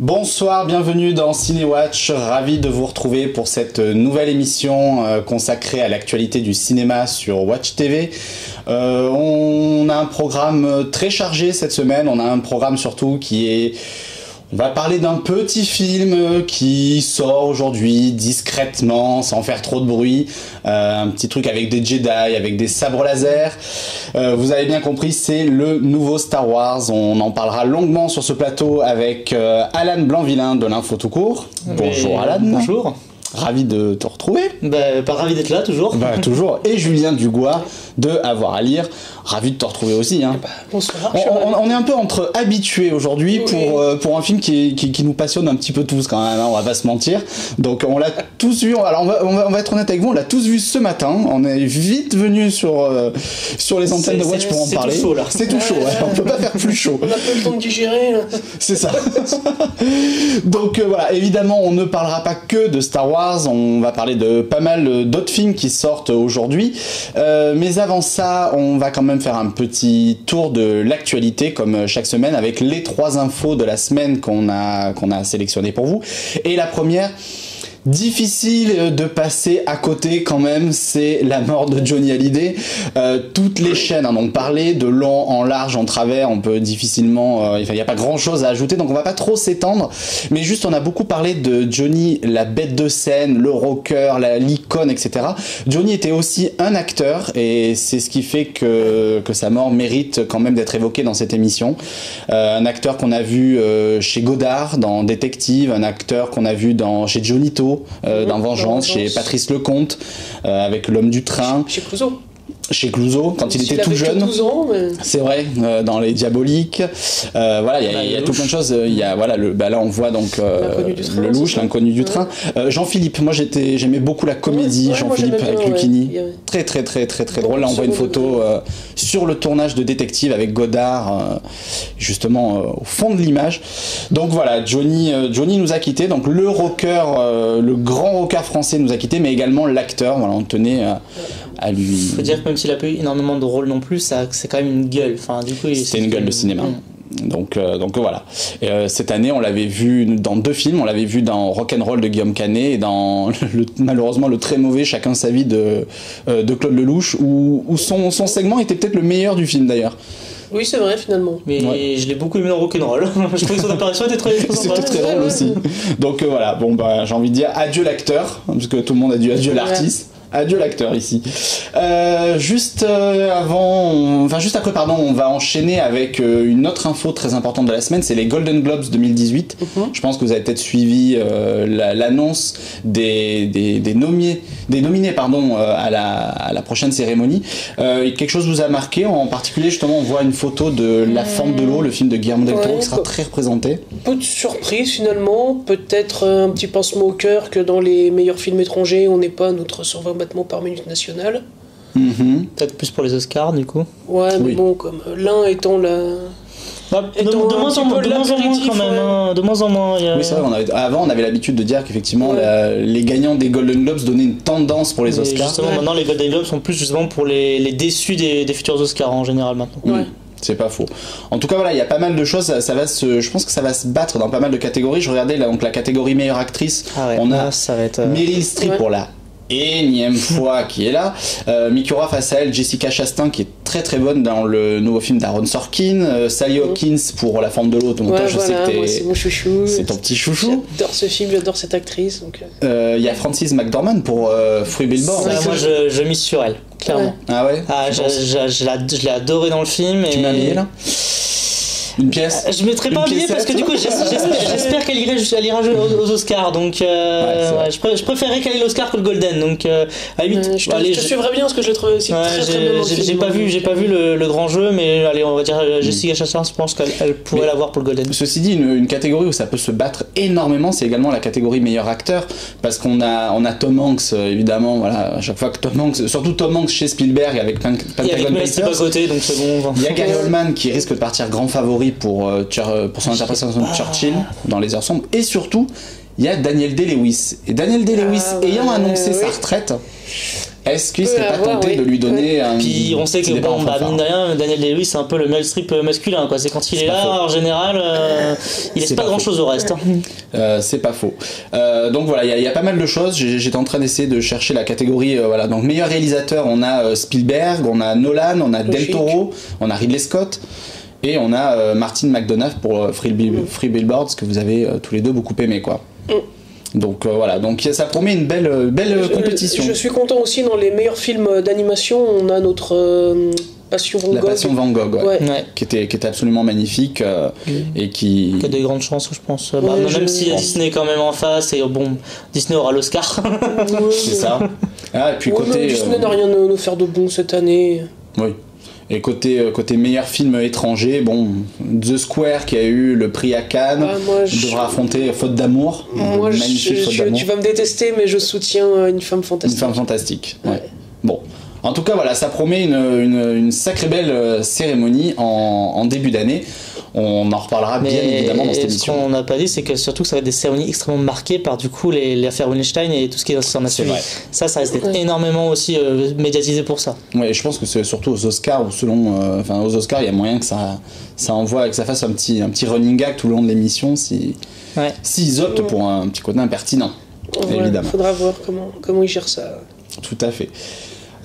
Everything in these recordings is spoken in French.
Bonsoir, bienvenue dans Cinéwatch, ravi de vous retrouver pour cette nouvelle émission consacrée à l'actualité du cinéma sur Watch TV. On a un programme très chargé cette semaine, on a un programme surtout qui est... On va parler d'un petit film qui sort aujourd'hui discrètement, sans faire trop de bruit. Un petit truc avec des Jedi, avec des sabres laser. Vous avez bien compris, c'est le nouveau Star Wars. On en parlera longuement sur ce plateau avec Alan Blanvillain de l'Info Tout Court. Bonjour Alan. Bonjour. Ravi de te retrouver. Pas ravi d'être là, toujours. Toujours. Et Julien Dugois de Avoir à lire. Ravi de te retrouver aussi. Hein. Bonsoir. On est un peu entre habitués aujourd'hui pour un film qui nous passionne un petit peu tous quand même, hein, on va pas se mentir. Donc on l'a tous vu, alors on va être honnête avec vous, on l'a tous vu ce matin. On est vite venu sur les antennes de Watch pour en parler. C'est tout chaud là. C'est tout chaud, ouais. On peut pas faire plus chaud. On a pas le temps de digérer. C'est ça. Donc voilà, évidemment on ne parlera pas que de Star Wars, on va parler de pas mal d'autres films qui sortent aujourd'hui. Mais avant ça, on va quand même faire un petit tour de l'actualité comme chaque semaine avec les 3 infos de la semaine qu'on a sélectionnées pour vous. Et la première, difficile de passer à côté quand même, c'est la mort de Johnny Hallyday. Toutes les chaînes en ont parlé, de long en large, en travers, on peut difficilement... il n'y a pas grand chose à ajouter, donc on va pas trop s'étendre. Mais juste, on a beaucoup parlé de Johnny, la bête de scène, le rocker, l'icône, etc. Johnny était aussi un acteur, et c'est ce qui fait que sa mort mérite quand même d'être évoquée dans cette émission. Un acteur qu'on a vu chez Godard, dans Détective, un acteur qu'on a vu chez Johnny To, dans Vengeance, chez Patrice Lecomte, avec L'Homme du Train. Chez Clouseau. Chez Clouseau, quand il était tout jeune. 12 ans, mais... C'est vrai, dans Les Diaboliques. Voilà, il y a tout plein de choses. Il y a, voilà, là on voit donc le louche, l'inconnu du train. Jean-Philippe, moi j'aimais beaucoup la comédie, Jean-Philippe avec Lucchini. Très drôle. Là on voit une photo sur le tournage de Détective avec Godard, justement au fond de l'image. Donc voilà, Johnny nous a quittés. Donc le rocker, le grand rocker français nous a quittés, mais également l'acteur. Voilà, on tenait à lui. Faut dire que même s'il a pas eu énormément de rôles non plus, c'est quand même une gueule. Enfin, du coup, c'était une gueule de cinéma. Donc voilà. Et, cette année, on l'avait vu dans 2 films. On l'avait vu dans Rock'n'Roll de Guillaume Canet et dans malheureusement le très mauvais Chacun sa vie de Claude Lelouch, où son segment était peut-être le meilleur du film d'ailleurs. Oui, c'est vrai finalement. Mais je l'ai beaucoup aimé dans Rock'n'Roll. Je trouvais que son apparition était très sympa. C'était très drôle aussi. Donc voilà. Bon j'ai envie de dire adieu l'acteur, parce que tout le monde a dit adieu l'artiste. Adieu l'acteur ici. Juste après, on va enchaîner avec une autre info très importante de la semaine, c'est les Golden Globes 2018. Je pense que vous avez peut-être suivi l'annonce des nominés à la prochaine cérémonie. Quelque chose vous a marqué, en particulier justement on voit une photo de La Fente de l'eau, le film de Guillermo del Toro qui sera très représenté. Peu de surprise finalement, peut-être un petit pincement au cœur que dans les meilleurs films étrangers on n'est pas notre 120 battements par minute nationale. Peut-être plus pour les Oscars du coup. Ouais, mais bon, comme l'un étant la... de moins en moins quand même, hein, de moins en moins. Oui, c'est vrai, avant on avait l'habitude de dire qu'effectivement les gagnants des Golden Globes donnaient une tendance pour les Oscars. Justement, maintenant les Golden Globes sont plus justement pour les déçus des futurs Oscars en général maintenant. C'est pas faux. En tout cas, voilà, il y a pas mal de choses. Je pense que ça va se battre dans pas mal de catégories. Je regardais là, donc la catégorie meilleure actrice. On a ça va être Meryl Streep pour la énième fois qui est là. Mikura face à elle, Jessica Chastain qui est très bonne dans le nouveau film d'Aaron Sorkin. Sally Hawkins pour La Fente de l'eau. Donc toi, je sais que c'est mon chouchou. C'est ton petit chouchou. J'adore ce film, j'adore cette actrice. Il y a Frances McDormand pour Fruit Billboard. Moi, je mise sur elle, clairement. Ah ouais. Je l'ai adoré dans le film. Tu mets un billet là? Une pièce. Je mettrai pas un billet parce que du coup j'espère qu'elle ira aux Oscars, donc je préférerais qu'elle ait l'Oscar que le Golden, donc à la limite, je te suivrai bien parce que je l'ai trouvé aussi très bien. J'ai pas vu le grand jeu, mais allez, on va dire Jessica Chastain, je pense qu'elle pourrait l'avoir pour le Golden. Ceci dit, une catégorie où ça peut se battre énormément, c'est également la catégorie meilleur acteur, parce qu'on a Tom Hanks, évidemment, voilà, à chaque fois que Tom Hanks, surtout Tom Hanks chez Spielberg avec Pentagon Papers, à côté, donc c'est bon. Il y a Gary Oldman qui risque de partir grand favori pour son interprétation de Churchill dans Les Heures Sombres, et surtout il y a Daniel Day-Lewis, ayant annoncé sa retraite, est-ce qu'il serait pas tenté de lui donner un... Puis on sait que, bon, mine de rien, Daniel Day-Lewis, c'est un peu le Meryl Streep masculin, quoi. C'est quand il est là, en général, il laisse pas grand-chose au reste. C'est pas faux. Donc voilà, il y a pas mal de choses. J'étais en train d'essayer de chercher la catégorie. Voilà, donc meilleur réalisateur, on a Spielberg, on a Nolan, on a Del Toro, on a Ridley Scott. Et on a Martin McDonagh pour Free Billboards, que vous avez tous les deux beaucoup aimé, quoi. Donc voilà, donc ça promet une belle compétition. Je suis content aussi, dans les meilleurs films d'animation, on a notre Passion Van Gogh. La Passion Van Gogh, ouais. Qui était absolument magnifique et qui a de grandes chances, je pense. Même si Disney est quand même en face, et bon, Disney aura l'Oscar. C'est ça. Ah, et puis côté Disney n'a rien à nous faire de bon cette année. Oui. Et côté meilleur film étranger, bon, The Square qui a eu le prix à Cannes devra affronter Faute d'amour. Magnifique Faute d'amour. Tu vas me détester, mais je soutiens Une femme fantastique. Une femme fantastique, ouais. Bon. En tout cas, voilà, ça promet une sacrée belle cérémonie en début d'année. On en reparlera bien évidemment dans cette émission. Ce qu'on n'a pas dit, c'est que surtout que ça va être des cérémonies extrêmement marquées par du coup les affaires Weinstein et tout ce qui s'en a suivi. Ça risque d'être énormément aussi médiatisé pour ça. Ouais, je pense que c'est surtout aux Oscars, ou selon, aux Oscars, il y a moyen que ça envoie, que ça fasse un petit running gag tout le long de l'émission s'ils optent pour un petit côté impertinent. Évidemment. Il faudra voir comment ils gèrent ça. Tout à fait.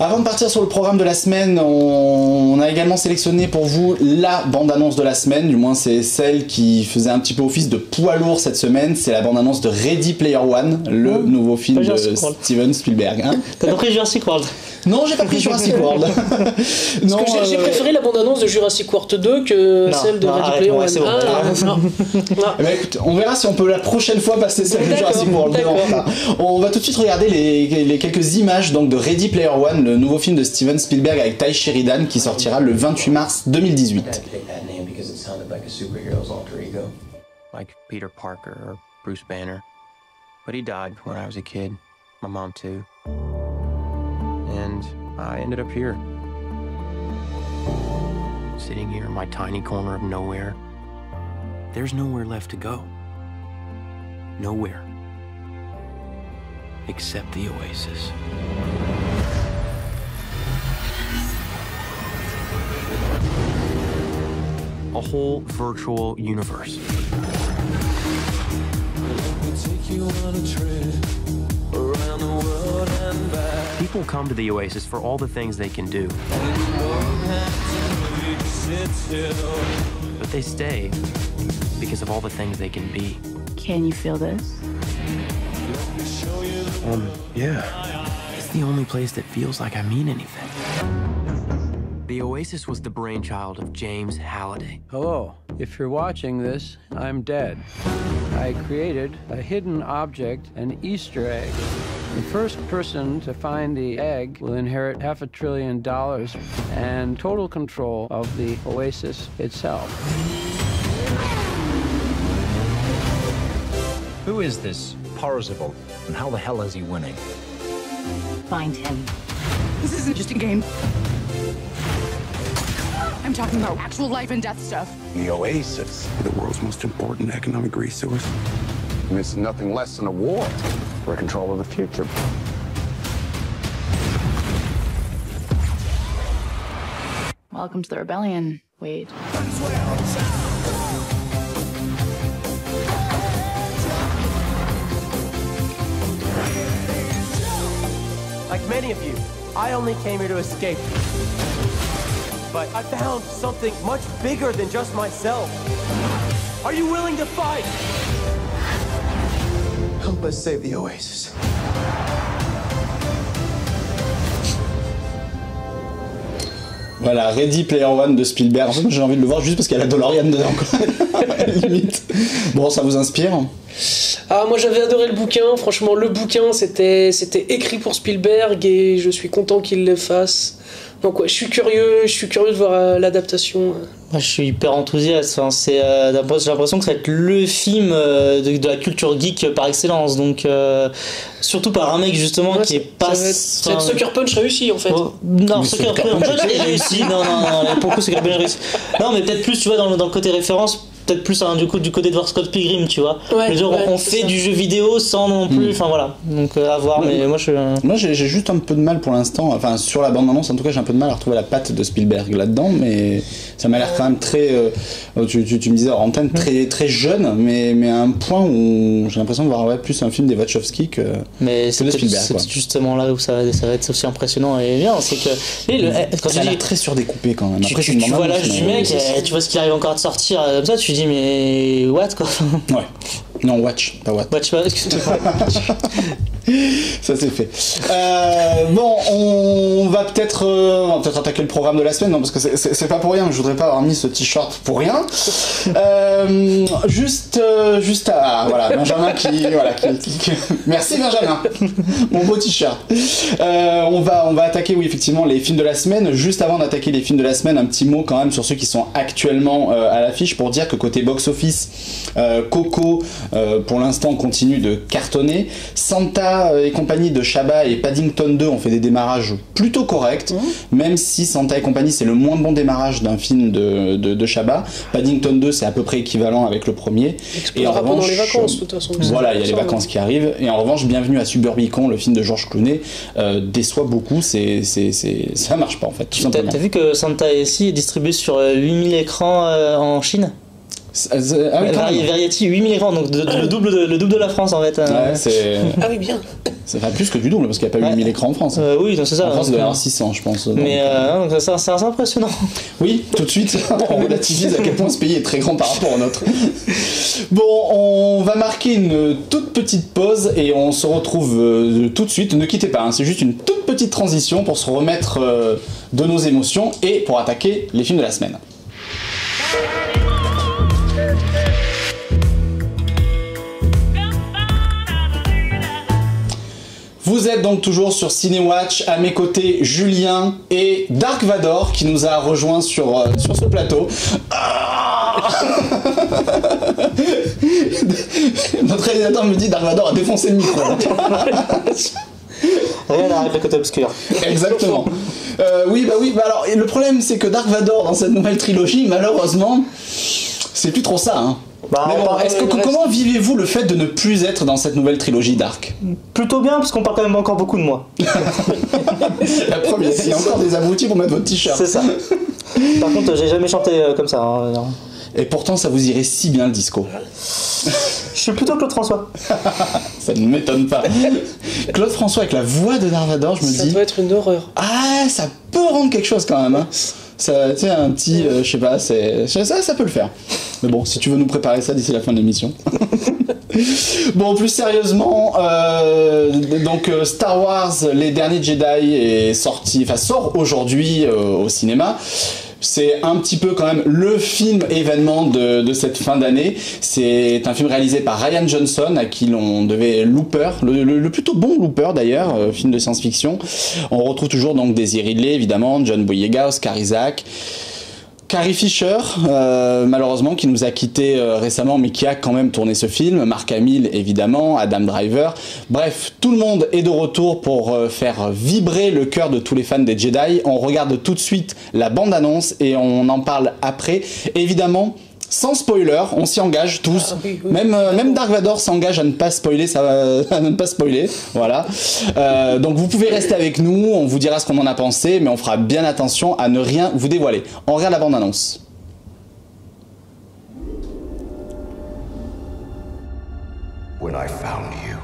Avant de partir sur le programme de la semaine, on a également sélectionné pour vous la bande-annonce de la semaine, du moins c'est celle qui faisait un petit peu office de poids lourd cette semaine, c'est la bande-annonce de Ready Player One, le nouveau film de Steven Spielberg. Hein. T'as pas pris Jurassic World? Non, j'ai pas pris Jurassic World. J'ai préféré la bande-annonce de Jurassic World 2 que celle de Ready Player One. Bah, écoute, on verra si on peut la prochaine fois passer celle de Jurassic World 2 en retard. On va tout de suite regarder les quelques images donc, de Ready Player One, le nouveau film de Steven Spielberg avec Ty Sheridan qui sortira le 28 mars 2018. Like Peter Parker or Bruce Banner. But he died when I was a kid. My mom too. And I ended up here. Sitting here in my tiny corner of nowhere. There's nowhere left to go. Nowhere. Except the Oasis. A whole virtual universe. People come to the Oasis for all the things they can do. But they stay because of all the things they can be. Can you feel this? Yeah. It's the only place that feels like I mean anything. The Oasis was the brainchild of James Halliday. Hello. If you're watching this, I'm dead. I created a hidden object, an Easter egg. The first person to find the egg will inherit $500 billion and total control of the Oasis itself. Who is this Parzival, and how the hell is he winning? Find him. This isn't just a game. I'm talking about actual life and death stuff. The Oasis, the world's most important economic resource. And it's nothing less than a war for control of the future. Welcome to the rebellion, Wade. Like many of you, I only came here to escape. But I found something much bigger than just myself. Are you willing to fight? Help us save the Oasis. Voilà, Ready Player One de Spielberg. En fait, j'ai envie de le voir juste parce qu'il y a la DeLorean dedans, quoi. Limite. Bon, ça vous inspire? Ah, moi j'avais adoré le bouquin. Franchement, le bouquin c'était écrit pour Spielberg et je suis content qu'il le fasse. Donc ouais, je suis curieux de voir l'adaptation. Moi, je suis hyper enthousiaste. Enfin, j'ai l'impression que ça va être le film de la culture geek par excellence. Donc, surtout par un mec justement qui est pas. Ça va être Sucker Punch réussi en fait. Non, Sucker Punch est réussi. Non, pour le coup, Sucker Punch réussi. Non, mais peut-être plus, tu vois, dans le côté référence. peut-être plus du côté de voir Scott Pilgrim, tu vois. Ouais, on fait du jeu vidéo sans non plus, enfin voilà. Donc à voir, mais moi j'ai juste un peu de mal pour l'instant, enfin sur la bande-annonce en tout cas, j'ai un peu de mal à retrouver la patte de Spielberg là-dedans, mais ça m'a l'air quand même très, tu me disais en antenne, très, très jeune, mais à un point où j'ai l'impression de voir plus un film des Wachowski que mais c'est de Spielberg. C'est justement là où ça va être aussi impressionnant et bien, c'est que quand ça a l'air très surdécoupé quand même. Après, tu vois l'âge du mec, tu vois ce qu'il arrive encore de sortir comme ça, tu te dis mais what quoi. Ouais. Non, watch, pas what. Watch pas, excuse-moi. Ça c'est fait. Bon, on va peut-être attaquer le programme de la semaine, non, parce que c'est pas pour rien. Je voudrais pas avoir mis ce t-shirt pour rien. Juste voilà, Benjamin qui merci Benjamin, mon beau t-shirt. On va attaquer, oui, effectivement, les films de la semaine. Juste avant d'attaquer les films de la semaine, un petit mot quand même sur ceux qui sont actuellement à l'affiche pour dire que côté box-office, Coco pour l'instant continue de cartonner. Santa et compagnie de Chabat et Paddington 2 ont fait des démarrages plutôt corrects, même si Santa et compagnie c'est le moins bon démarrage d'un film de Chabat. Paddington 2 c'est à peu près équivalent avec le premier. Et en revanche, pendant les vacances, de toute façon. Voilà, il y a les vacances qui arrivent. Et en revanche, Bienvenue à Suburbicon, le film de George Clooney, déçoit beaucoup. Ça marche pas en fait, tout simplement. T'as vu que Santa ici est distribué sur 8000 écrans en Chine? Variety 8000 écrans, donc le double de la France en fait. Ouais, c'est... Ah oui, bien. Ça fait plus que du double parce qu'il n'y a pas 8000 écrans en France. Oui, donc c'est ça. En France, il doit y avoir 600, je pense. Mais donc, c'est assez impressionnant. Oui, tout de suite, on relativise à quel point ce pays est très grand par rapport au nôtre. Bon, on va marquer une toute petite pause et on se retrouve tout de suite. Ne quittez pas, hein, c'est juste une toute petite transition pour se remettre de nos émotions et pour attaquer les films de la semaine. Vous êtes donc toujours sur Cinéwatch, à mes côtés Julien et Dark Vador qui nous a rejoint sur ce plateau. Notre réalisateur me dit Dark Vador a défoncé le micro. Rien n'arrive à côté obscur. Exactement. Oui, alors le problème c'est que Dark Vador dans cette nouvelle trilogie, malheureusement, c'est plus trop ça, hein. Mais bon, comment vivez-vous le fait de ne plus être dans cette nouvelle trilogie Dark? Plutôt bien, parce qu'on parle quand même encore beaucoup de moi. La première, il y a encore des abrutis pour mettre votre t-shirt. C'est ça. Par contre, j'ai jamais chanté comme ça. Hein. Et pourtant, ça vous irait si bien le disco. Je suis plutôt Claude François. Ça ne m'étonne pas. Claude François avec la voix de Dark Vador, je me dis... Ça doit être une horreur. Ah, ça peut rendre quelque chose quand même, hein. Ça, tu sais, un petit, je sais pas, ça peut le faire. Mais bon, si tu veux nous préparer ça d'ici la fin de l'émission. Bon, plus sérieusement, donc Star Wars, les derniers Jedi sort aujourd'hui au cinéma. C'est un petit peu quand même le film événement de cette fin d'année. C'est un film réalisé par Rian Johnson, à qui l'on devait Looper, le plutôt bon Looper d'ailleurs, film de science-fiction. On retrouve toujours donc Daisy Ridley évidemment, John Boyega, Oscar Isaac, Carrie Fisher, malheureusement, qui nous a quittés récemment, mais qui a quand même tourné ce film. Mark Hamill, évidemment, Adam Driver. Bref, tout le monde est de retour pour faire vibrer le cœur de tous les fans des Jedi. On regarde tout de suite la bande-annonce et on en parle après. Évidemment, sans spoiler, on s'y engage tous. Ah, oui. Même Dark Vador s'engage à ne pas spoiler, à ne pas spoiler. Voilà. Donc vous pouvez rester avec nous, on vous dira ce qu'on en a pensé, mais on fera bien attention à ne rien vous dévoiler. On regarde la bande-annonce. When I found you,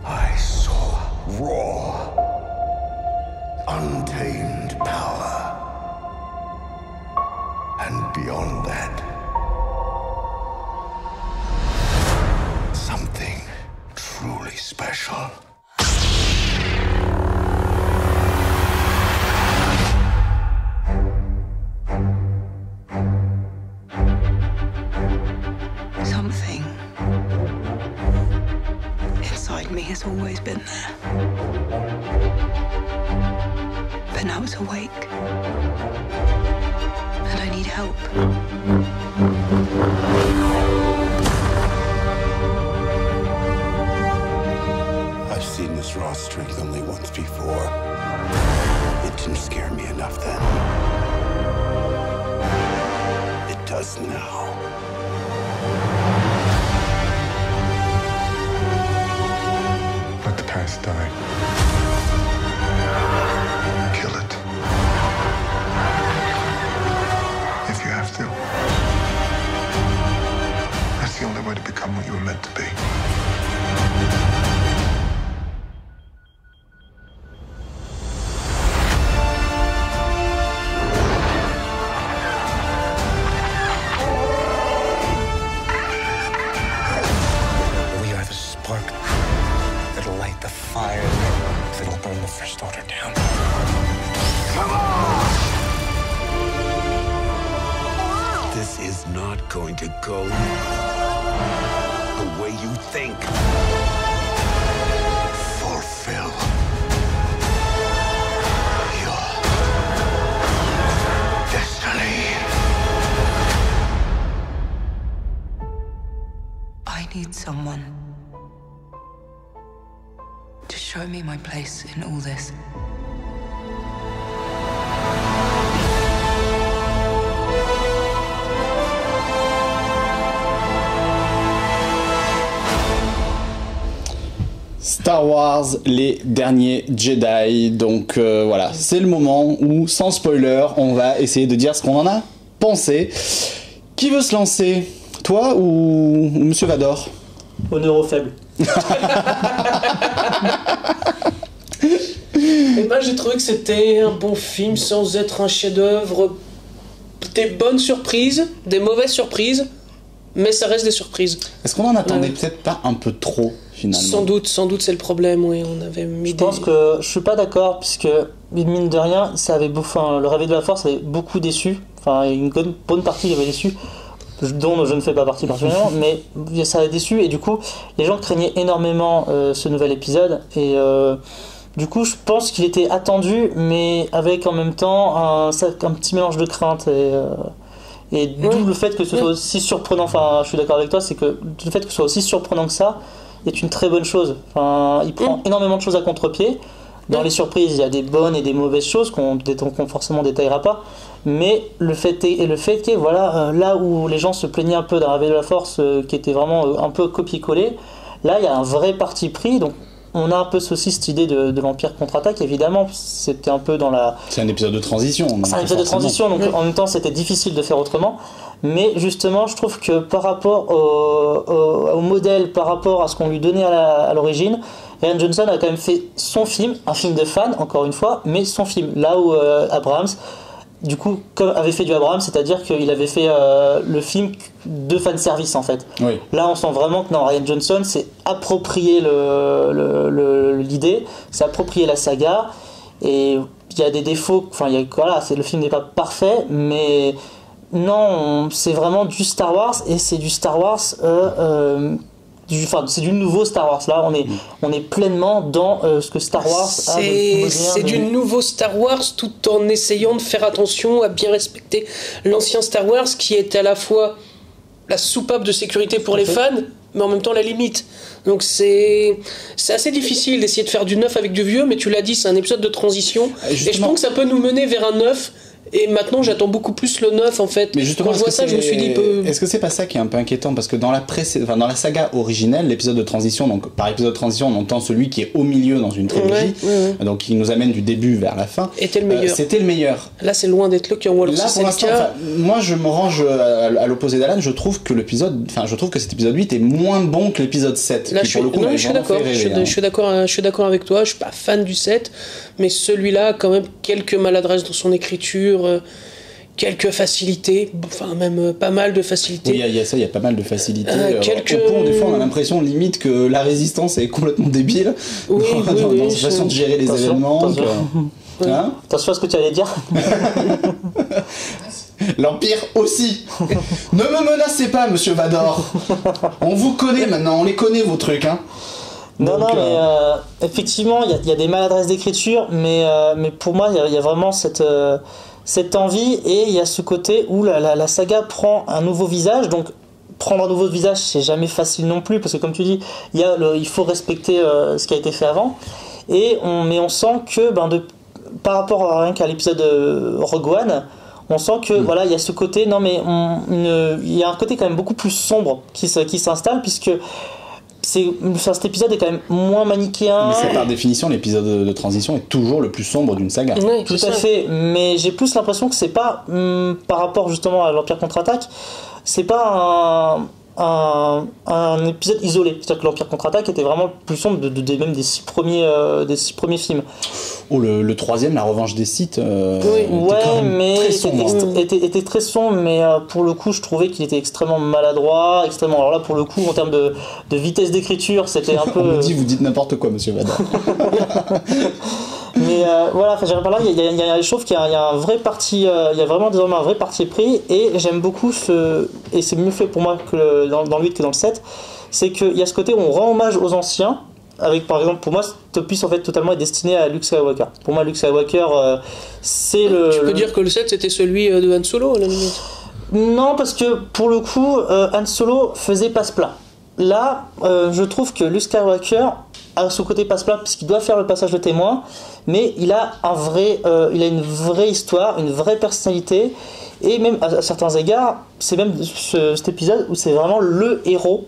I saw raw, untamed power. And beyond that, something truly special. Something inside me has always been there. But now it's awake. And I need help. I've seen this raw strength only once before. It didn't scare me enough then. It us now. Let the past die. Kill it. If you have to. That's the only way to become what you were meant to be. We are the spark that'll light the fire that'll burn the First Order down. Come on! This is not going to go the way you think. Fulfill your destiny. I need someone to show me my place in all this. Star Wars, les derniers Jedi. Donc voilà, c'est le moment où, sans spoiler, on va essayer de dire ce qu'on en a pensé. Qui veut se lancer? Toi ou Monsieur Vador? Honneur aux faibles. Et ben j'ai trouvé que c'était un bon film sans être un chef-d'œuvre. Des bonnes surprises, des mauvaises surprises, mais ça reste des surprises. Est-ce qu'on en attendait peut-être pas un peu trop finalement? Sans doute c'est le problème, oui. On avait mis Je pense que je suis pas d'accord, puisque mine de rien, ça avait le Réveil de la Force avait beaucoup déçu. Enfin, une bonne partie avait déçu, dont je ne fais pas partie particulièrement, mais ça a déçu, et du coup les gens craignaient énormément ce nouvel épisode, et du coup je pense qu'il était attendu, mais avec en même temps un petit mélange de crainte, et d'où le fait que ce soit aussi surprenant. Enfin, je suis d'accord avec toi, c'est que le fait que ce soit aussi surprenant que ça est une très bonne chose. Enfin, il prend énormément de choses à contre-pied. Dans les surprises, il y a des bonnes et des mauvaises choses qu'on forcément détaillera pas. Mais le fait est, voilà, là où les gens se plaignaient un peu d'un Réveil de la Force qui était vraiment un peu copié-collé, là il y a un vrai parti pris. Donc on a un peu aussi cette idée de l'Empire contre-attaque, évidemment. C'était un peu dans la... C'est un épisode de transition. C'est un épisode de transition, donc en même temps c'était difficile de faire autrement. Mais justement, je trouve que par rapport au modèle, par rapport à ce qu'on lui donnait à l'origine, Rian Johnson a quand même fait son film, un film de fan, encore une fois, mais son film. Là où Abrams, du coup, avait fait du Abrams, c'est-à-dire qu'il avait fait le film de fanservice en fait. Oui. Là, on sent vraiment que non, Rian Johnson s'est approprié l'idée, s'est approprié la saga, et il y a des défauts, enfin, voilà, le film n'est pas parfait, mais non, c'est vraiment du Star Wars, et c'est du Star Wars... c'est du nouveau Star Wars. Là, on est pleinement dans ce que Star Wars a de moderne. C'est du nouveau Star Wars, tout en essayant de faire attention à bien respecter l'ancien Star Wars, qui est à la fois la soupape de sécurité pour les fans, mais en même temps la limite. Donc c'est assez difficile d'essayer de faire du neuf avec du vieux, mais tu l'as dit, c'est un épisode de transition. Et je pense que ça peut nous mener vers un neuf. Et maintenant, j'attends beaucoup plus le neuf en fait. Mais justement, quand je vois ça, je me suis dit. Est-ce que c'est pas ça qui est un peu inquiétant? Parce que dans la saga originelle, l'épisode de transition, donc par épisode de transition, on entend celui qui est au milieu dans une trilogie, donc qui nous amène du début vers la fin. C'était le meilleur. C'était le meilleur. Là, c'est loin d'être le cas. Là, pour l'instant, moi, je me range à l'opposé d'Alan. Je trouve que cet épisode 8 est moins bon que l'épisode 7. Là, je suis d'accord. Je suis d'accord avec toi. Je suis pas fan du 7, mais celui-là a quand même quelques maladresses dans son écriture. Quelques facilités, enfin même pas mal de facilités. Oui, il y a pas mal de facilités. Au point, des fois, on a l'impression limite que la résistance est complètement débile dans sa façon de gérer les événements. Attention à ce que tu allais dire. L'Empire aussi. Ne me menacez pas, Monsieur Vador. On vous connaît maintenant, on les connaît vos trucs, hein. Non, mais effectivement, il y a des maladresses d'écriture, mais pour moi, il y a vraiment cette envie, et il y a ce côté où la saga prend un nouveau visage. Donc prendre un nouveau visage, c'est jamais facile non plus, parce que comme tu dis, il faut respecter ce qui a été fait avant, mais on sent que par rapport à rien qu'à l'épisode Rogue One, On sent que voilà, il y a ce côté, non mais il y a un côté quand même beaucoup plus sombre qui s'installe, puisque cet épisode est quand même moins manichéen. Mais c'est par définition, l'épisode de transition est toujours le plus sombre d'une saga. Oui, tout à fait, mais j'ai plus l'impression que c'est pas, par rapport justement à l'Empire contre-attaque, c'est pas un épisode isolé. C'est-à-dire que l'Empire contre-attaque était vraiment le plus sombre même des six premiers films. Oh, le troisième, la revanche des Sith, mais était très sombre, mais pour le coup je trouvais qu'il était extrêmement maladroit, alors là pour le coup en termes de vitesse d'écriture c'était un peu... On me dit, vous dites n'importe quoi, monsieur Vador. Mais voilà, par là, je trouve qu'il y a un vrai parti, il y a vraiment désormais un vrai parti pris, et j'aime beaucoup et c'est mieux fait pour moi que dans le 8 que dans le 7, c'est qu'il y a ce côté où on rend hommage aux anciens, avec par exemple, pour moi, cette opus en fait totalement est destiné à Luke Skywalker. Pour moi, Luke Skywalker, c'est Tu peux dire que le 7 c'était celui de Han Solo à la limite? Non, parce que pour le coup, Han Solo faisait passe-plat. Là, je trouve que Luke Skywalker a ce côté passe-plat puisqu'il doit faire le passage de témoin, mais il a il a une vraie histoire, une vraie personnalité, et même à certains égards, c'est même cet épisode où c'est vraiment le héros.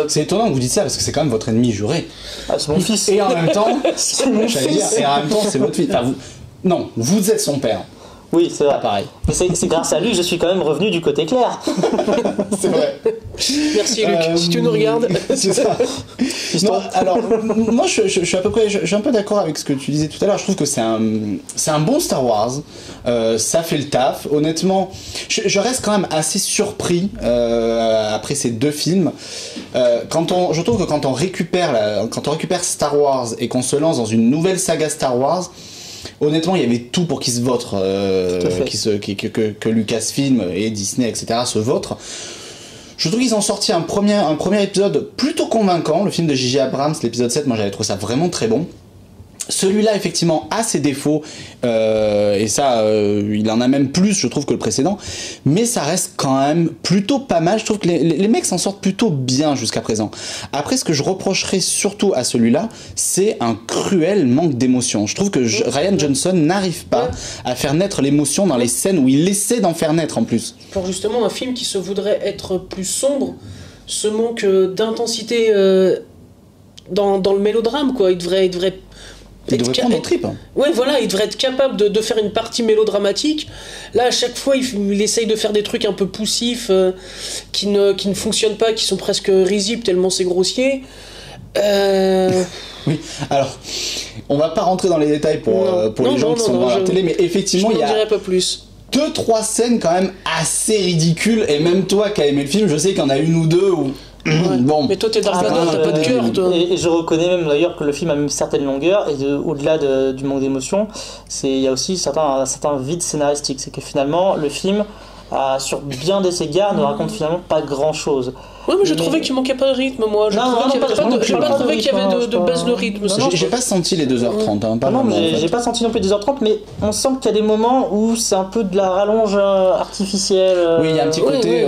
C'est étonnant que vous dites ça parce que c'est quand même votre ennemi juré. Ah, c'est mon fils. Et en même temps, c'est mon fils. Et en même temps, c'est votre fils. Enfin, non, vous êtes son père. Oui, c'est vrai. Pas pareil. Mais c'est grâce à lui que je suis quand même revenu du côté clair. C'est vrai. Merci Luc, si tu nous regardes. C'est ça. Non, alors, moi je suis à peu près, je suis un peu d'accord avec ce que tu disais tout à l'heure. Je trouve que c'est un bon Star Wars. Ça fait le taf. Honnêtement, je reste quand même assez surpris après ces deux films. Je trouve que quand on récupère Star Wars et qu'on se lance dans une nouvelle saga Star Wars, honnêtement, il y avait tout pour qu'ils se vautrent, que Lucasfilm et Disney, etc. se vautrent. Je trouve qu'ils ont sorti un premier épisode plutôt convaincant, le film de J.J. Abrams, l'épisode 7, moi j'avais trouvé ça vraiment très bon. Celui-là, effectivement, a ses défauts, et ça, il en a même plus, je trouve, que le précédent, mais ça reste quand même plutôt pas mal. Je trouve que les mecs s'en sortent plutôt bien jusqu'à présent. Après, ce que je reprocherais surtout à celui-là, c'est un cruel manque d'émotion. Je trouve que Rian Johnson n'arrive pas à faire naître l'émotion dans les scènes où il essaie d'en faire naître en plus. Pour justement un film qui se voudrait être plus sombre, ce manque d'intensité dans le mélodrame, quoi. Il devrait prendre au trip. Ouais, voilà, il devrait être capable de faire une partie mélodramatique. Là, à chaque fois, il essaye de faire des trucs un peu poussifs, qui ne fonctionnent pas, qui sont presque risibles tellement c'est grossier. Oui, alors, on va pas rentrer dans les détails pour les gens qui sont devant la télé, mais effectivement, il y a... dirais pas plus. 2-3 scènes quand même assez ridicules, et même toi qui as aimé le film, je sais qu'il y en a une ou deux où... Bon. Mais toi t'es Dark Vador, t'as pas de cœur, toi. Et je reconnais même d'ailleurs que le film a même certaines longueurs, et au-delà du manque d'émotion, il y a aussi un certain vide scénaristique. C'est que finalement le film, sur bien des égards, ne raconte finalement pas grand-chose. Ouais, mais je trouvais qu'il manquait pas de rythme, moi. J'ai pas trouvé qu'il y avait de baisse de rythme. J'ai pas senti les 2h30. Hein, non, mais j'ai pas senti non plus 2h30, mais on sent qu'il y a des moments où c'est un peu de la rallonge artificielle. Oui, il y a un petit côté.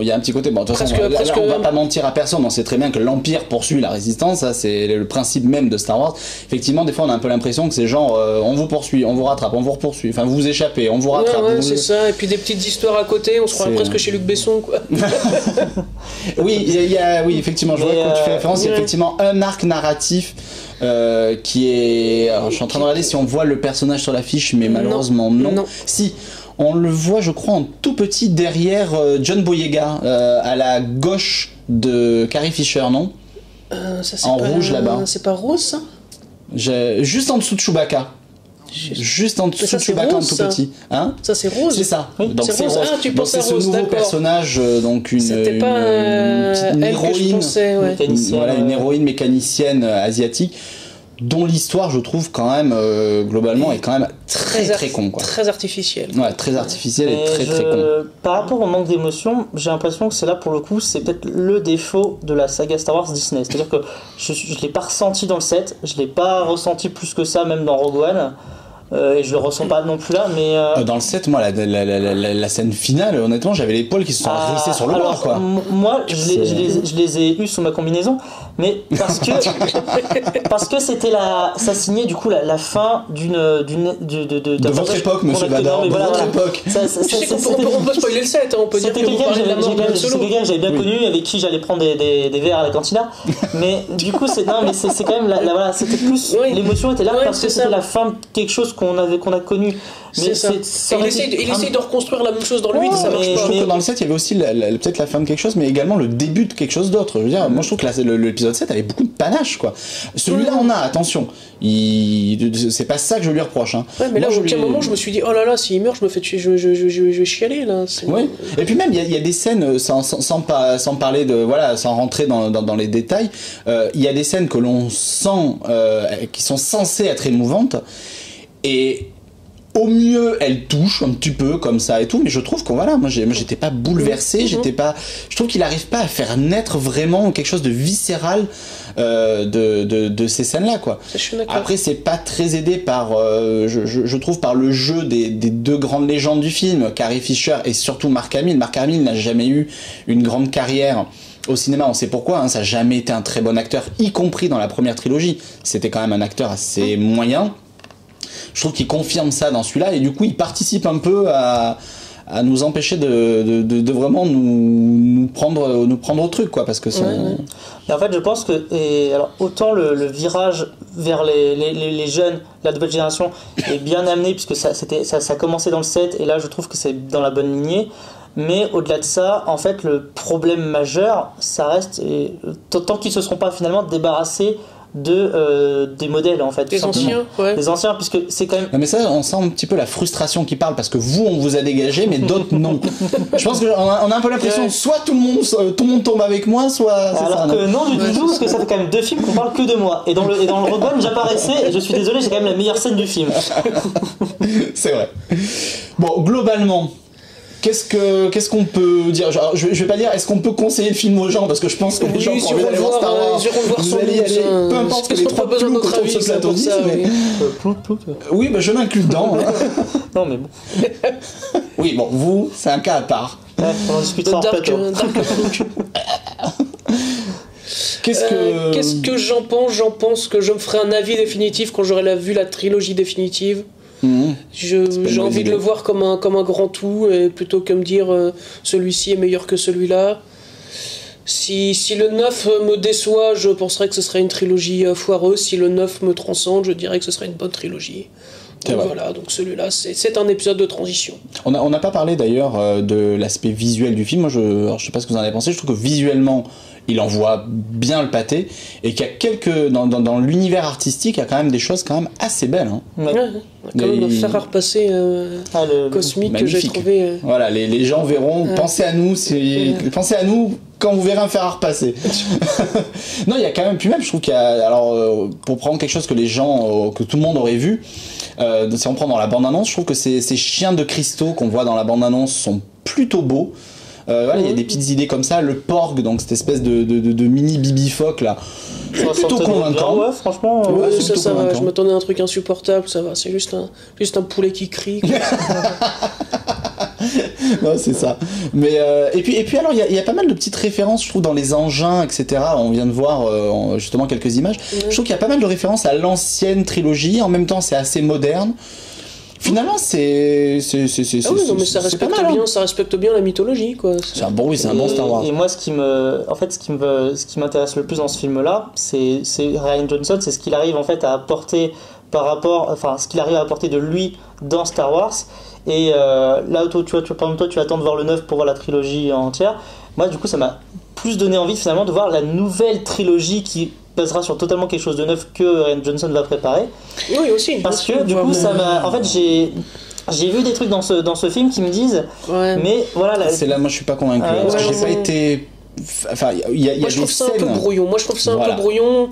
Il y a un petit côté. Bon, de toute façon, là, on va pas mentir à personne. On sait très bien que l'Empire poursuit la résistance. Ça, c'est le principe même de Star Wars. Effectivement, des fois, on a un peu l'impression que c'est genre, on vous poursuit, on vous rattrape, on vous poursuit. Enfin, vous vous échappez, on vous rattrape. Ouais, c'est ça. Et puis des petites histoires à côté. On se croit presque chez Luc Besson, quoi. Oui, oui, effectivement, je vois que tu fais référence. Il y a effectivement un arc narratif qui est. Alors, je suis en train de regarder si on voit le personnage sur l'affiche, mais malheureusement non. Si, on le voit, je crois, en tout petit derrière John Boyega, à la gauche de Carrie Fisher, non ça, en rouge là-bas. C'est pas Rose, ça Juste en dessous de Chewbacca. Juste en dessous de Chewbacca en tout petit. Hein, ça c'est Rose. C'est ça. Oui, donc c'est Rose. Ah, tu penses à Rose, ce nouveau personnage, donc une héroïne, voilà, une héroïne mécanicienne asiatique, dont l'histoire, je trouve quand même globalement est quand même très con, quoi. Très artificielle. Ouais, très artificielle et très con. Par rapport au manque d'émotion, j'ai l'impression que c'est là pour le coup, c'est peut-être le défaut de la saga Star Wars Disney. C'est-à-dire que je l'ai pas ressenti dans le 7, je l'ai pas ressenti plus que ça même dans Rogue One. Et je le ressens pas non plus là, mais dans le 7, moi la scène finale, honnêtement, j'avais les poils qui se sont hérissés sur le bras, quoi. Moi je les ai eus sous ma combinaison, Mais parce que c'était ça signait du coup la fin de votre époque, monsieur Bador, de votre époque. On peut spoiler le set, on peut dire que vous parlez de la mort de Han Solo. C'est quelqu'un que j'avais bien connu, avec qui j'allais prendre des verres à la cantina. Mais du coup, c'est quand même voilà, c'était plus l'émotion était là parce que c'était la fin de quelque chose qu'on a connu. Mais il essaye de reconstruire la même chose dans le 8, ça marche pas. Je trouve que dans le 7, il y avait aussi peut-être la fin de quelque chose, mais également le début de quelque chose d'autre. Je veux dire, moi je trouve que l'épisode 7 avait beaucoup de panache, quoi. Celui-là on a, attention, c'est pas ça que je lui reproche. Hein. Ouais, mais là, au moment, je me suis dit, oh là là, s'il meurt, je me fais tuer, je vais chialer là. Oui. Et puis même, il y a des scènes, sans parler de, voilà, sans rentrer dans les détails, il y a des scènes que l'on sent, qui sont censées être émouvantes, et au mieux, elle touche un petit peu comme ça et tout, mais je trouve que voilà, moi j'étais pas bouleversé, je trouve qu'il arrive pas à faire naître vraiment quelque chose de viscéral de ces scènes-là, quoi. Après, c'est pas très aidé par, je trouve, par le jeu des deux grandes légendes du film, Carrie Fisher et surtout Mark Hamill. Mark Hamill n'a jamais eu une grande carrière au cinéma, on sait pourquoi, hein, ça n'a jamais été un très bon acteur, y compris dans la première trilogie. C'était quand même un acteur assez moyen. Je trouve qu'il confirme ça dans celui-là, et du coup il participe un peu à nous empêcher de vraiment nous prendre au truc, quoi, parce que Et en fait, je pense que alors autant le virage vers les jeunes, la nouvelle génération est bien amené, puisque ça a commencé dans le 7, et là je trouve que c'est dans la bonne lignée. Mais au-delà de ça, en fait, le problème majeur, ça reste tant qu'ils se seront pas finalement débarrassés des modèles, en fait, des anciens, des anciens, puisque c'est quand même. Non, mais ça, on sent un petit peu la frustration qui parle, parce que vous, on vous a dégagé, mais d'autres non. Je pense qu'on a un peu l'impression, soit tout le monde tombe avec moi, soit. Alors que non du tout, parce que ça fait quand même 2 films qu'on parle que de moi. Et dans le Reborn, j'apparaissais, et je suis désolé, j'ai quand même la meilleure scène du film. C'est vrai. Bon, globalement, qu'est-ce qu'on peut dire? Genre, je vais pas dire est-ce qu'on peut conseiller le film aux gens, parce que je pense que les gens qui ont envie d'aller voir Star Wars, vous allez y aller, peu importe ce que les 3 ploucs autour de ce plateau disent, mais... Oui, bah je m'inclus dedans. Non mais bon. Oui, bon, vous, c'est un cas à part. Ouais, on en discutera en plateau. Qu'est-ce que j'en pense? J'en pense que je me ferai un avis définitif quand j'aurai vu la trilogie définitive. J'ai envie de le voir comme un grand tout, plutôt que me dire celui-ci est meilleur que celui-là. Si le 9 me déçoit, je penserais que ce serait une trilogie foireuse. Si le 9 me transcende, je dirais que ce serait une bonne trilogie. Donc voilà, donc celui-là, c'est un épisode de transition. On n'a pas parlé d'ailleurs de l'aspect visuel du film. Moi, je sais pas ce que vous en avez pensé. Je trouve que visuellement, il envoie bien le pâté, et qu'il y a dans l'univers artistique, il y a quand même des choses quand même assez belles. Hein. Ouais. Comme le fer à repasser cosmique magnifique. Que j'ai trouvé. Voilà, les gens verront. Pensez à nous, pensez à nous quand vous verrez un fer à repasser. Non, il y a quand même, puis même, je trouve qu'il y a, alors pour prendre quelque chose que les gens, que tout le monde aurait vu, si on prend dans la bande-annonce, je trouve que ces chiens de cristaux qu'on voit dans la bande-annonce sont plutôt beaux. Voilà, il y a des petites idées comme ça, le Porg, donc cette espèce de mini bibifoque là, plutôt convaincant. Ouais, franchement, ça va. Je m'attendais à un truc insupportable, ça va, c'est juste un poulet qui crie. Non, c'est ça. Mais et puis alors il y a pas mal de petites références, je trouve, dans les engins, etc. On vient de voir justement quelques images. Je trouve qu'il y a pas mal de références à l'ancienne trilogie. En même temps, c'est assez moderne. Finalement, c'est non, mais ça respecte pas mal, bien, ça respecte bien la mythologie, quoi. C'est un bon Star Wars. Et moi, ce qui m'intéresse le plus dans ce film-là, c'est Rian Johnson, c'est ce qu'il arrive en fait à apporter ce qu'il arrive à apporter de lui dans Star Wars. Et là, toi, tu attends de voir le 9 pour voir la trilogie entière. Moi, du coup, ça m'a plus donné envie finalement de voir la nouvelle trilogie qui basera sur totalement quelque chose de neuf que Rian Johnson va préparer. Oui, aussi. Parce que du coup, ça m'a. En fait, j'ai vu des trucs dans ce film qui me disent. Ouais. Mais voilà. C'est là, moi, je suis pas convaincu. Parce que j'ai pas été. Enfin, il y a des scènes. Un peu brouillon. Moi, je trouve ça un peu brouillon.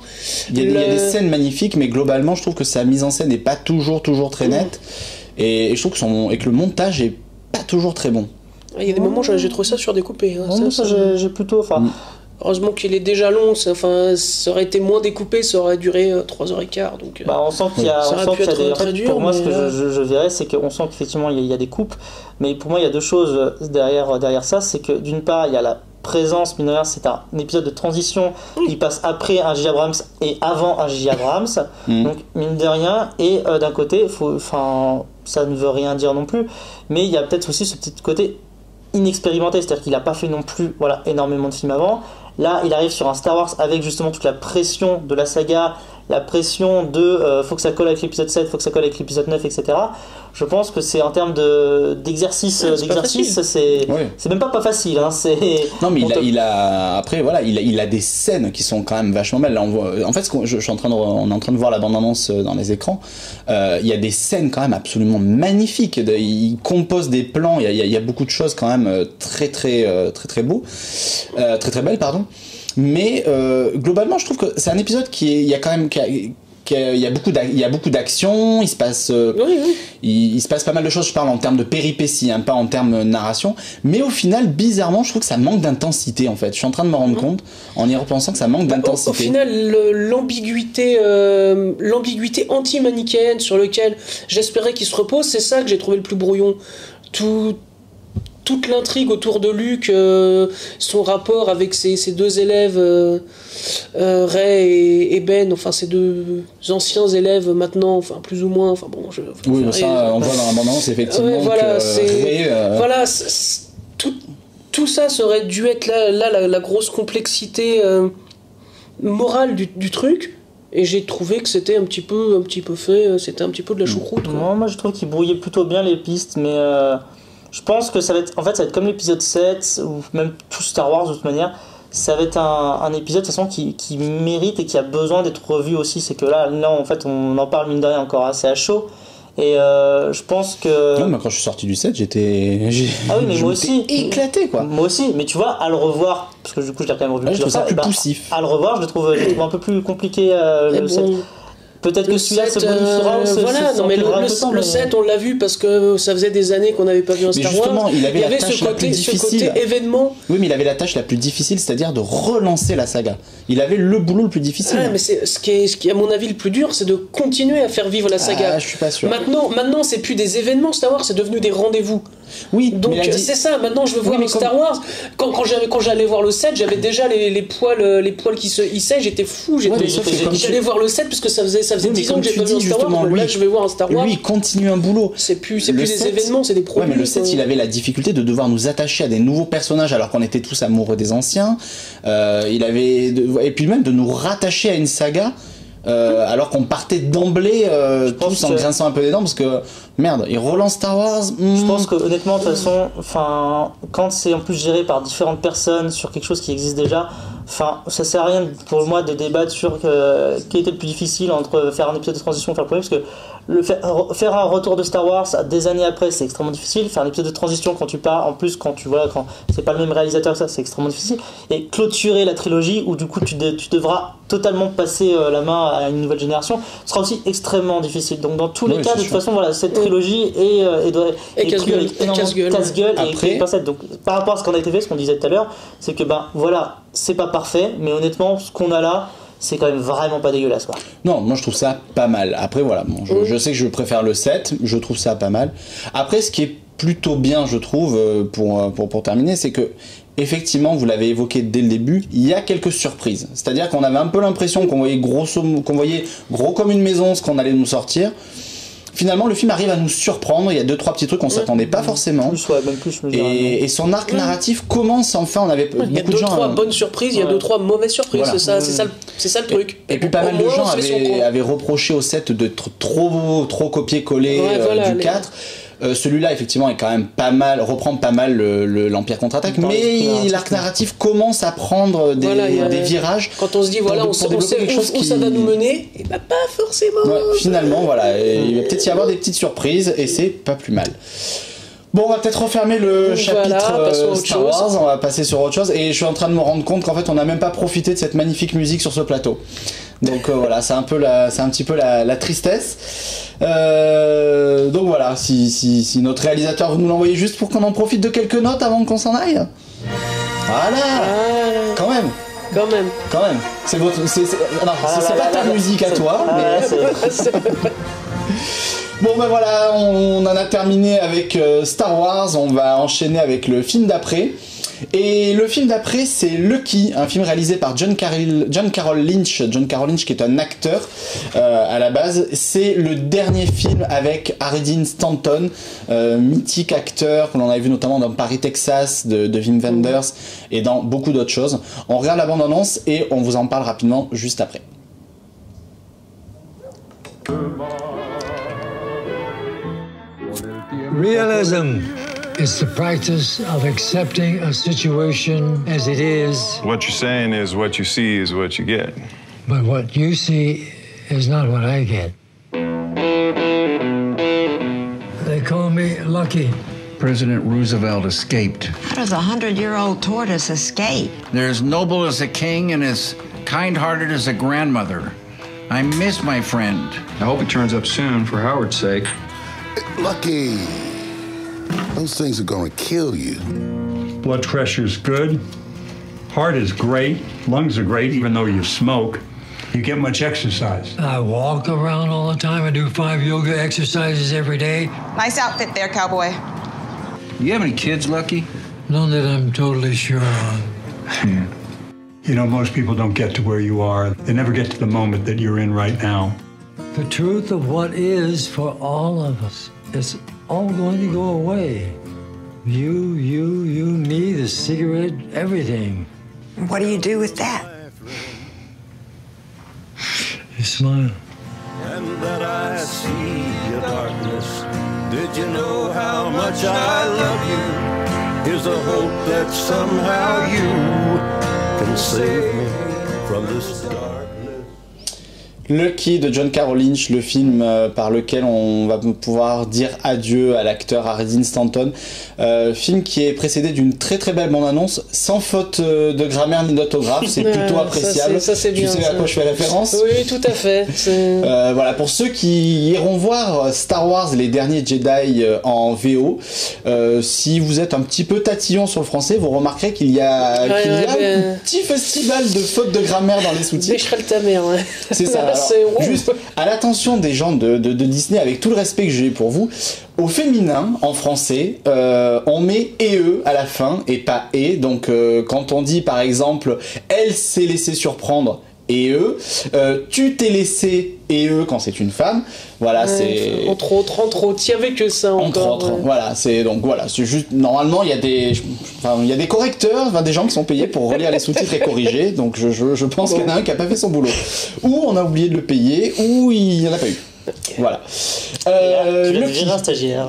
Il y a des scènes magnifiques, mais globalement, je trouve que sa mise en scène n'est pas toujours très nette. Et je trouve que le montage est pas toujours très bon. Il y a des moments, j'ai trouvé ça surdécoupé. Hein. Ça, j'ai plutôt. Heureusement qu'il est déjà long, ça aurait été moins découpé, ça aurait duré 3h15. Donc, on sent qu'il y a, des... très dur, pour moi, ce que je verrais, c'est qu'on sent qu'effectivement il y a des coupes, mais pour moi il y a deux choses derrière ça, c'est que d'une part il y a la présence, mine de rien, c'est un épisode de transition. Il passe après un J.J. Abrams et avant un J.J. Abrams. Donc, mine de rien. Et d'un côté, ça ne veut rien dire non plus. Mais il y a peut-être aussi ce petit côté inexpérimenté. C'est-à-dire qu'il n'a pas fait non plus énormément de films avant. Là, il arrive sur un Star Wars avec justement toute la pression de la saga, la pression de faut que ça colle avec l'épisode 7, faut que ça colle avec l'épisode 9, etc. Je pense que c'est en termes d'exercice, c'est même pas facile. Hein, non, mais il a des scènes qui sont quand même vachement belles. Là, on voit, en fait, on est en train de voir la bande-annonce dans les écrans. Il y a des scènes quand même absolument magnifiques. Il compose des plans. Il y a beaucoup de choses quand même très beaux, très belles, pardon. Mais globalement, je trouve que c'est un épisode il y a beaucoup d'action, il se passe il se passe pas mal de choses, je parle en termes de péripéties, hein, pas en termes de narration, mais au final, bizarrement, je trouve que ça manque d'intensité en fait. Je suis en train de me rendre compte en y repensant que ça manque d'intensité. Au final, l'ambiguïté anti-manichéenne sur lequel j'espérais qu'il se repose, c'est ça que j'ai trouvé le plus brouillon. Toute l'intrigue autour de Luke, son rapport avec ses deux élèves, Rey et Ben, enfin ses deux anciens élèves maintenant, enfin plus ou moins, enfin bon, on voit dans l'abondance effectivement voilà, que voilà, tout ça serait dû être là la grosse complexité morale du truc. Et j'ai trouvé que c'était un petit peu fait, c'était un petit peu de la choucroute. Non, moi je trouve qu'il brouillait plutôt bien les pistes, mais je pense que ça va être comme l'épisode 7 ou même tout Star Wars de toute manière. Ça va être un épisode de toute façon qui mérite et qui a besoin d'être revu aussi. C'est que là en fait on en parle mine de rien encore assez à chaud. Et je pense que... Non, mais quand je suis sorti du 7, Ah oui, mais moi aussi. Éclaté, quoi. Moi aussi, mais tu vois, à le revoir, parce que du coup je l'ai quand même revu plusieurs fois, plus poussif. À le revoir, je le trouve un peu plus compliqué le 7. Peut-être que celui-là se bonifiera. Le 7, on l'a vu parce que ça faisait des années qu'on n'avait pas vu un Star Wars. Il avait ce côté événement. Oui, mais il avait la tâche la plus difficile, c'est-à-dire de relancer la saga. Il avait le boulot le plus difficile. Mais ce qui est à mon avis le plus dur, c'est de continuer à faire vivre la saga. Je suis pas sûr. Maintenant, c'est plus des événements Star Wars, c'est devenu des rendez-vous. Oui, donc c'est ça. Maintenant, je veux voir un Star Wars. Quand j'allais voir le 7, j'avais déjà les poils qui se hissaient. J'étais fou. J'allais voir le 7 parce que ça faisait 10 ans que j'ai pas vu un Star Wars. Là, je vais voir un Star Wars. Lui, il continue un boulot. C'est plus des événements, c'est des produits. Ouais, mais le 7, il avait la difficulté de devoir nous attacher à des nouveaux personnages alors qu'on était tous amoureux des anciens. Et puis même de nous rattacher à une saga. Alors qu'on partait d'emblée tous en grinçant un peu des dents parce que merde, ils relancent Star Wars. Je pense que honnêtement de toute façon, quand c'est en plus géré par différentes personnes sur quelque chose qui existe déjà, ça sert à rien pour moi de débattre sur qui était le plus difficile entre faire un épisode de transition et faire le premier, parce que faire un retour de Star Wars des années après, c'est extrêmement difficile. Faire un épisode de transition quand tu pars, en plus quand c'est pas le même réalisateur que ça, c'est extrêmement difficile. Et clôturer la trilogie où du coup tu devras totalement passer la main à une nouvelle génération sera aussi extrêmement difficile. Donc dans tous les cas, de toute façon, voilà, cette trilogie est casse-gueule et pincette. Donc par rapport à ce qu'on a été fait, ce qu'on disait tout à l'heure, c'est que voilà, c'est pas parfait, mais honnêtement, ce qu'on a là, c'est quand même vraiment pas dégueulasse, quoi. Non, moi je trouve ça pas mal. Après voilà, je sais que je préfère le 7, je trouve ça pas mal. Après, ce qui est plutôt bien, je trouve, pour terminer, c'est que effectivement, vous l'avez évoqué dès le début, il y a quelques surprises. C'est-à-dire qu'on avait un peu l'impression qu'on voyait gros comme une maison ce qu'on allait nous sortir. Finalement, le film arrive à nous surprendre. Il y a 2-3 petits trucs qu'on s'attendait pas forcément. Et son arc narratif commence enfin. On avait beaucoup de gens. Il y a 2-3 bonnes surprises, il y a 2-3 mauvaises surprises. Voilà. C'est ça le truc. Et puis pas mal de gens avaient reproché au 7 d'être trop copier-coller du 4. Celui-là effectivement est quand même pas mal, reprend pas mal l'Empire contre-attaque, mais l'arc narratif commence à prendre des virages. Quand on se dit on sait où ça va nous mener, et pas forcément. Finalement voilà, il va peut-être y avoir des petites surprises et c'est pas plus mal. Bon, on va peut-être refermer le chapitre Star Wars, on va passer sur autre chose, et je suis en train de me rendre compte qu'en fait on n'a même pas profité de cette magnifique musique sur ce plateau. Donc voilà, c'est un petit peu la tristesse. Donc voilà, si notre réalisateur veut nous l'envoyer juste pour qu'on en profite de quelques notes avant qu'on s'en aille. Voilà. Quand même. C'est pas ta musique à toi, mais Bon ben voilà, on en a terminé avec Star Wars, on va enchaîner avec le film d'après. Et le film d'après, c'est Lucky, un film réalisé par John Carroll Lynch. John Carroll Lynch qui est un acteur à la base. C'est le dernier film avec Harry Dean Stanton, mythique acteur que l'on avait vu notamment dans Paris, Texas de Wim Wenders et dans beaucoup d'autres choses. On regarde la bande-annonce et on vous en parle rapidement juste après. Realism is the practice of accepting a situation as it is. What you're saying is what you see is what you get. But what you see is not what I get. They call me lucky. President Roosevelt escaped. How does a 100-year-old tortoise escape? They're as noble as a king and as kind-hearted as a grandmother. I miss my friend. I hope he turns up soon for Howard's sake. Lucky. Those things are gonna kill you. Blood pressure's good. Heart is great. Lungs are great, even though you smoke. You get much exercise. I walk around all the time. I do 5 yoga exercises every day. Nice outfit there, cowboy. You have any kids, Lucky? None that I'm totally sure of. You know, most people don't get to where you are. They never get to the moment that you're in right now. The truth of what is for all of us is all going to go away. You, me, the cigarette, everything. What do you do with that? You smile. And that I see your darkness. Did you know how much I love you? Here's a hope that somehow you can save me from this darkness. Lucky de John Carroll Lynch, le film par lequel on va pouvoir dire adieu à l'acteur Harry Dean Stanton. Film qui est précédé d'une très très belle bande-annonce, sans faute de grammaire ni d'orthographe, c'est plutôt appréciable. Ça, c'est bien, tu sais à quoi je fais référence? Oui, tout à fait. Voilà, pour ceux qui iront voir Star Wars, les derniers Jedi en VO, si vous êtes un petit peu tatillon sur le français, vous remarquerez qu'il y a, un petit festival de fautes de grammaire dans les sous-titres. Bécherel ta mère, ouais. C'est ça. Alors, juste à l'attention des gens de Disney, avec tout le respect que j'ai pour vous, au féminin, en français, on met « e » à la fin et pas « et ». Donc quand on dit par exemple « elle s'est laissée surprendre », et eux, tu t'es laissé et eux quand c'est une femme, voilà, c'est entre autres, t'y avait que ça encore. Entre autres, voilà, c'est donc voilà, c'est juste normalement il y a des correcteurs, enfin, des gens qui sont payés pour relire les sous-titres et corriger, donc je pense qu'il y en a un qui a pas fait son boulot, ou on a oublié de le payer, ou il y en a pas eu. Voilà. Tu vas devenir un stagiaire.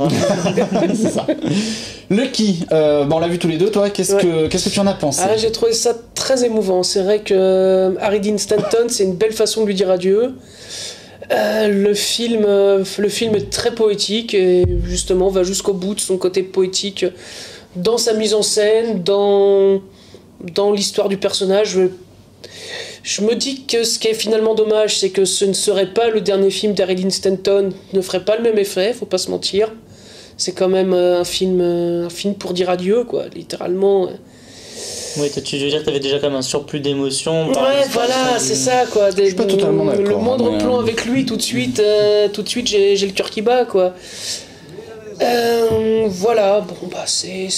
C'est ça. Lucky, bon, on l'a vu tous les deux, toi, qu'est-ce que tu en as pensé? J'ai trouvé ça très émouvant. C'est vrai que Harry Dean Stanton, c'est une belle façon de lui dire adieu. Le film est très poétique et justement va jusqu'au bout de son côté poétique dans sa mise en scène, dans l'histoire du personnage. Je me dis que ce qui est finalement dommage, c'est que ce ne serait pas le dernier film d'Harry Dean Stanton, ne ferait pas le même effet, faut pas se mentir. C'est quand même un film pour dire adieu, quoi, littéralement. Oui, tu veux dire que t'avais déjà quand même un surplus d'émotions. Ouais, voilà, c'est ça, quoi. Je suis pas totalement d'accord. Le moindre plan avec lui, tout de suite, j'ai le cœur qui bat, quoi. Voilà, bon, bah, c'est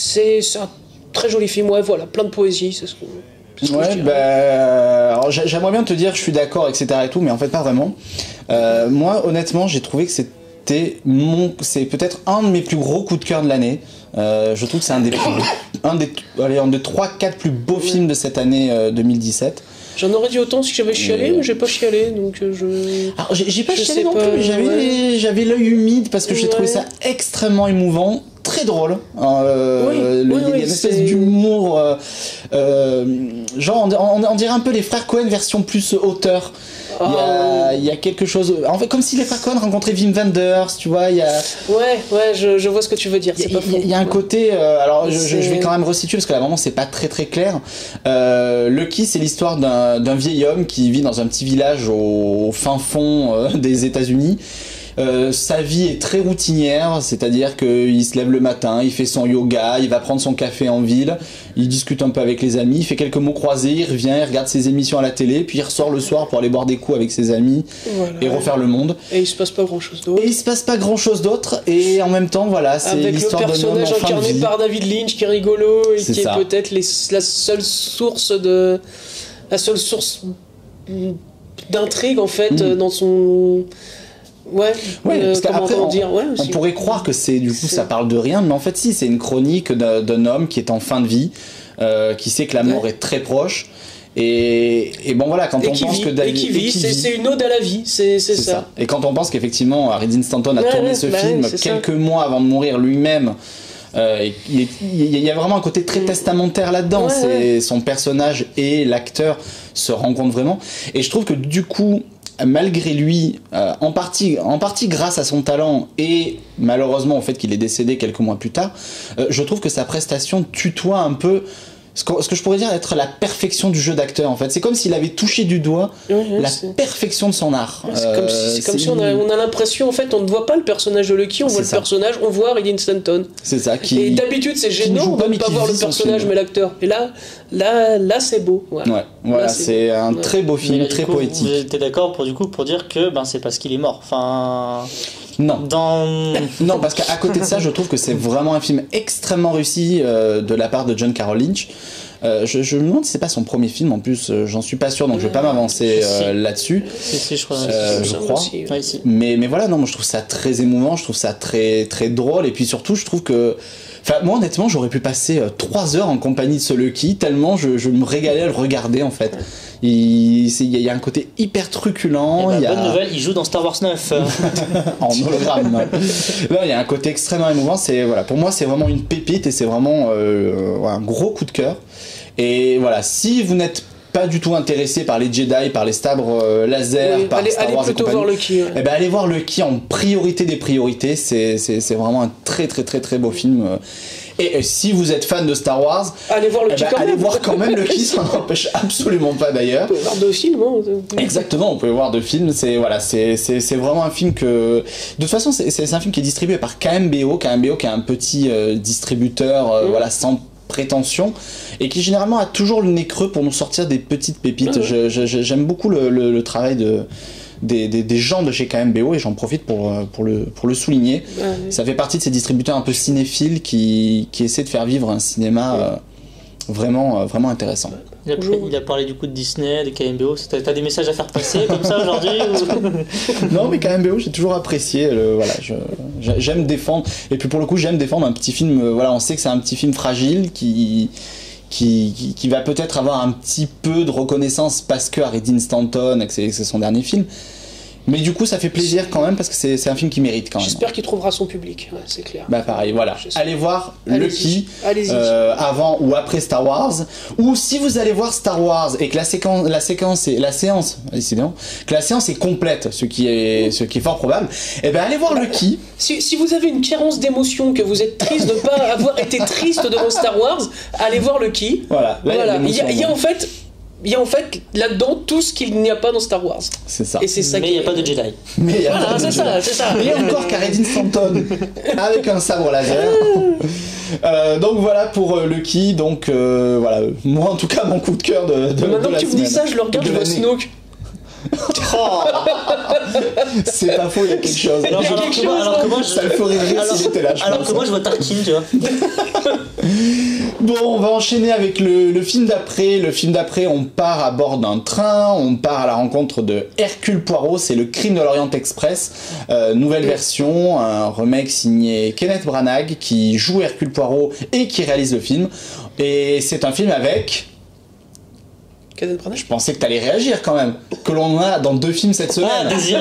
un très joli film, ouais, voilà, plein de poésie, c'est ce que... Ouais, alors j'aimerais bien te dire je suis d'accord, etc. et tout, mais en fait pas vraiment. Moi, honnêtement, j'ai trouvé que c'est peut-être un de mes plus gros coups de cœur de l'année. Je trouve que c'est un des 3-4 plus beaux films de cette année 2017. J'en aurais dit autant si j'avais chialé, mais j'ai pas chialé, donc je... Alors j'ai pas chialé non plus, mais j'avais l'œil humide parce que j'ai trouvé ça extrêmement émouvant, très drôle. Il y a une espèce d'humour, genre on dirait un peu les frères Coen version plus auteur. Il y a quelque chose, en fait, comme si les frères Coen rencontraient Wim Wenders, tu vois. Ouais, je vois ce que tu veux dire. Il y a un côté, alors je vais quand même resituer parce que là vraiment c'est pas très très clair. Lucky, c'est l'histoire d'un vieil homme qui vit dans un petit village au fin fond des États-Unis. Sa vie est très routinière, c'est-à-dire qu'il se lève le matin, il fait son yoga, il va prendre son café en ville, il discute un peu avec les amis, il fait quelques mots croisés, il revient, il regarde ses émissions à la télé, puis il ressort le soir pour aller boire des coups avec ses amis et refaire le monde. Et il se passe pas grand chose d'autre. Et en même temps, voilà, c'est l'histoire d'un homme en fin de vie. Avec le personnage incarné par David Lynch qui est rigolo et qui est peut-être la seule source d'intrigue en fait dans son... parce qu'après, on pourrait croire que ça parle de rien, mais en fait si, c'est une chronique d'un homme qui est en fin de vie, qui sait que la mort est très proche, et bon voilà, quand on pense que David... Et qui vit, c'est une ode à la vie, c'est ça. Et quand on pense qu'effectivement Harry Dean Stanton a tourné ce film quelques mois avant de mourir lui-même, il y a vraiment un côté très testamentaire là-dedans. Son personnage et l'acteur se rencontrent vraiment, et je trouve que du coup, malgré lui, en partie grâce à son talent et malheureusement au fait qu'il est décédé quelques mois plus tard, je trouve que sa prestation tutoie un peu ce que je pourrais dire être la perfection du jeu d'acteur en fait. C'est comme s'il avait touché du doigt la perfection de son art. C'est comme si on a l'impression, en fait, on ne voit pas le personnage de Lucky, on voit le personnage, on voit Harry Dean Stanton. C'est ça. Et d'habitude c'est gênant de ne pas voir le personnage mais l'acteur. Et là c'est beau. Voilà, c'est un très beau film, très poétique. Vous êtes d'accord pour dire que c'est parce qu'il est mort. Enfin... Non, parce qu'à côté de ça, je trouve que c'est vraiment un film extrêmement réussi de la part de John Carroll Lynch. Je me demande si c'est pas son premier film en plus, j'en suis pas sûr, donc je vais pas m'avancer là-dessus. Si, je crois. Je crois. Mais voilà, non, moi je trouve ça très émouvant, je trouve ça très très drôle, et puis surtout je trouve que... Enfin, moi honnêtement, j'aurais pu passer 3 heures en compagnie de ce Lucky, tellement je me régalais à le regarder en fait. Il y a un côté hyper truculent. Bonne nouvelle, il joue dans Star Wars 9. En hologramme. Là, il y a un côté extrêmement émouvant. Pour moi, c'est vraiment une pépite et c'est vraiment un gros coup de cœur. Et voilà, si vous n'êtes pas du tout intéressé par les Jedi, par les sabres laser, par Star Wars et compagnie, voir Lucky. Allez voir Lucky en priorité des priorités. C'est vraiment un très très très très beau film. Et si vous êtes fan de Star Wars, allez voir Lucky allez voir quand même Lucky, ça n'empêche absolument pas d'ailleurs. On peut voir 2 films. Exactement, on peut voir 2 films. C'est vraiment un film que... De toute façon, c'est un film qui est distribué par KMBO qui est un petit distributeur sans prétention, et qui généralement a toujours le nez creux pour nous sortir des petites pépites. J'aime beaucoup le travail des gens de chez KMBO, et j'en profite pour le souligner. Ça fait partie de ces distributeurs un peu cinéphiles qui essaient de faire vivre un cinéma vraiment intéressant. Il a parlé du coup de Disney, de KMBO. T'as des messages à faire passer comme ça aujourd'hui Non, mais KMBO, j'ai toujours apprécié. J'aime défendre, et puis pour le coup, j'aime défendre un petit film. On sait que c'est un petit film fragile qui va peut-être avoir un petit peu de reconnaissance parce que Harry Dean Stanton, et que c'est son dernier film. Mais du coup, ça fait plaisir quand même, parce que c'est un film qui mérite quand même. J'espère qu'il trouvera son public, c'est clair. Pareil, voilà. Allez voir Lucky avant ou après Star Wars. Ou si vous allez voir Star Wars et que la séance est complète, ce qui est fort probable, allez voir Lucky. Si vous avez une carence d'émotion, que vous êtes triste de ne pas avoir été triste devant Star Wars, allez voir Lucky. Voilà. Il y a en fait là-dedans tout ce qu'il n'y a pas dans Star Wars. C'est ça. Et c'est ça. Mais il n'y a pas de Jedi. C'est ça. Il y a encore Harry Dean Stanton avec un sabre laser. Donc voilà pour Lucky. Donc voilà, moi en tout cas mon coup de cœur de maintenant de que tu me dis ça, je le regarde, je vois Snoke. C'est pas faux, il y a quelque chose. Alors que moi, ça le ferait rire si j'étais là. Alors que moi, je vois Tarkin, tu vois. Bon, on va enchaîner avec le film d'après. Le film d'après, on part à bord d'un train, on part à la rencontre de Hercule Poirot, c'est le Crime de l'Orient Express, nouvelle version, un remake signé Kenneth Branagh qui joue Hercule Poirot et qui réalise le film. Et c'est un film avec... Je pensais que t'allais réagir quand même. Que l'on a dans 2 films cette semaine. Ah, Désiré.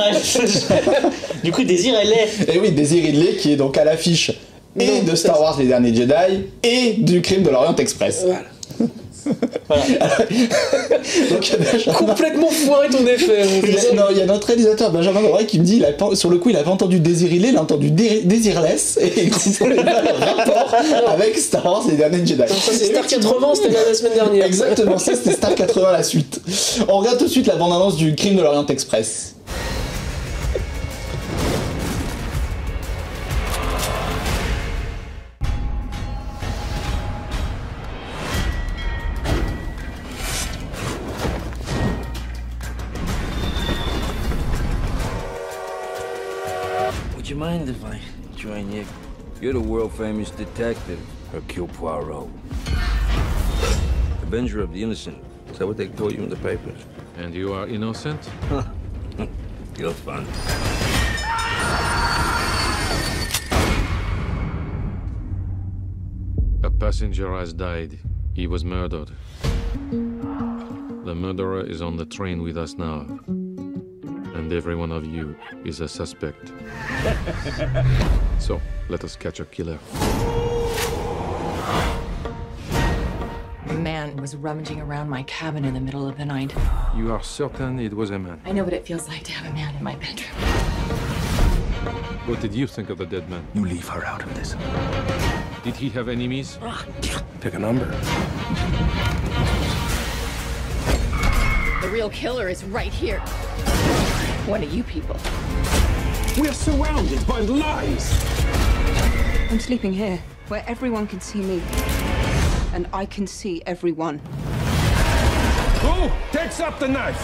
Du coup, Désiré Ridley. Et oui, Désiré Ridley qui est donc à l'affiche de Star Wars Les Derniers Jedi et du Crime de l'Orient Express. Voilà. Donc, complètement foiré ton effet. Il y a notre réalisateur Benjamin Loret qui me dit sur le coup il avait entendu Désiré, il a entendu Désirless et il comprenait pas le rapport avec Star Wars Les Derniers Jedi. Ça c'est Star 80, c'était la semaine dernière. Exactement, ça c'était Star 80 la suite. On regarde tout de suite la bande-annonce du Crime de l'Orient Express. Would you mind if I join you? You're the world-famous detective, Hercule Poirot. Avenger of the innocent. Is that what they call you in the papers? And you are innocent? You're fun. A passenger has died. He was murdered. The murderer is on the train with us now. And every one of you is a suspect. So, let us catch a killer. A man was rummaging around my cabin in the middle of the night. You are certain it was a man? I know what it feels like to have a man in my bedroom. What did you think of the dead man? You leave her out of this. Did he have enemies? Pick a number. The real killer is right here. One of you people. We're surrounded by lies! I'm sleeping here, where everyone can see me. And I can see everyone. Who takes up the knife?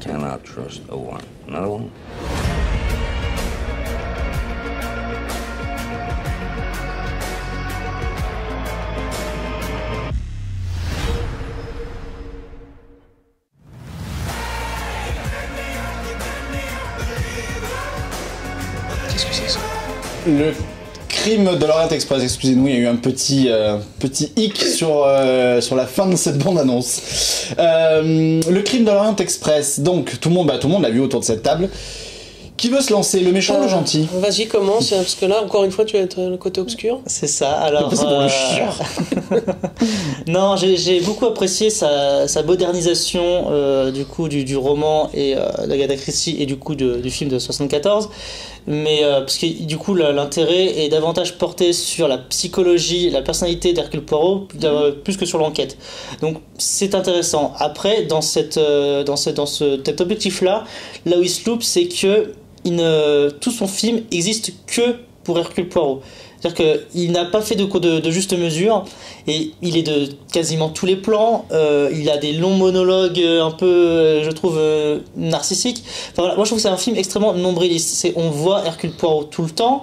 Cannot trust no one. Another one? Qu'est-ce que c'est ça? Le crime de l'Orient Express, excusez-nous, il y a eu un petit hic sur la fin de cette bande-annonce. Le crime de l'Orient Express, donc tout le monde l'a vu autour de cette table. Qui veut se lancer, le méchant ou le gentil? Vas-y, commence, parce que là, encore une fois, tu vas être le côté obscur. C'est ça, alors... C'est bon, le chien. Non, j'ai beaucoup apprécié sa modernisation du roman et d'Agatha Christie et du coup du film de 74. Mais parce que du coup l'intérêt est davantage porté sur la psychologie, la personnalité d'Hercule Poirot plus que sur l'enquête. Donc c'est intéressant. Après dans cet objectif là où il se loupe, c'est que tout son film existe que pour Hercule Poirot. C'est-à-dire qu'il n'a pas fait de juste mesure et il est de quasiment tous les plans. Il a des longs monologues un peu, je trouve, narcissiques. Enfin, voilà, moi, je trouve que c'est un film extrêmement nombriliste. On voit Hercule Poirot tout le temps.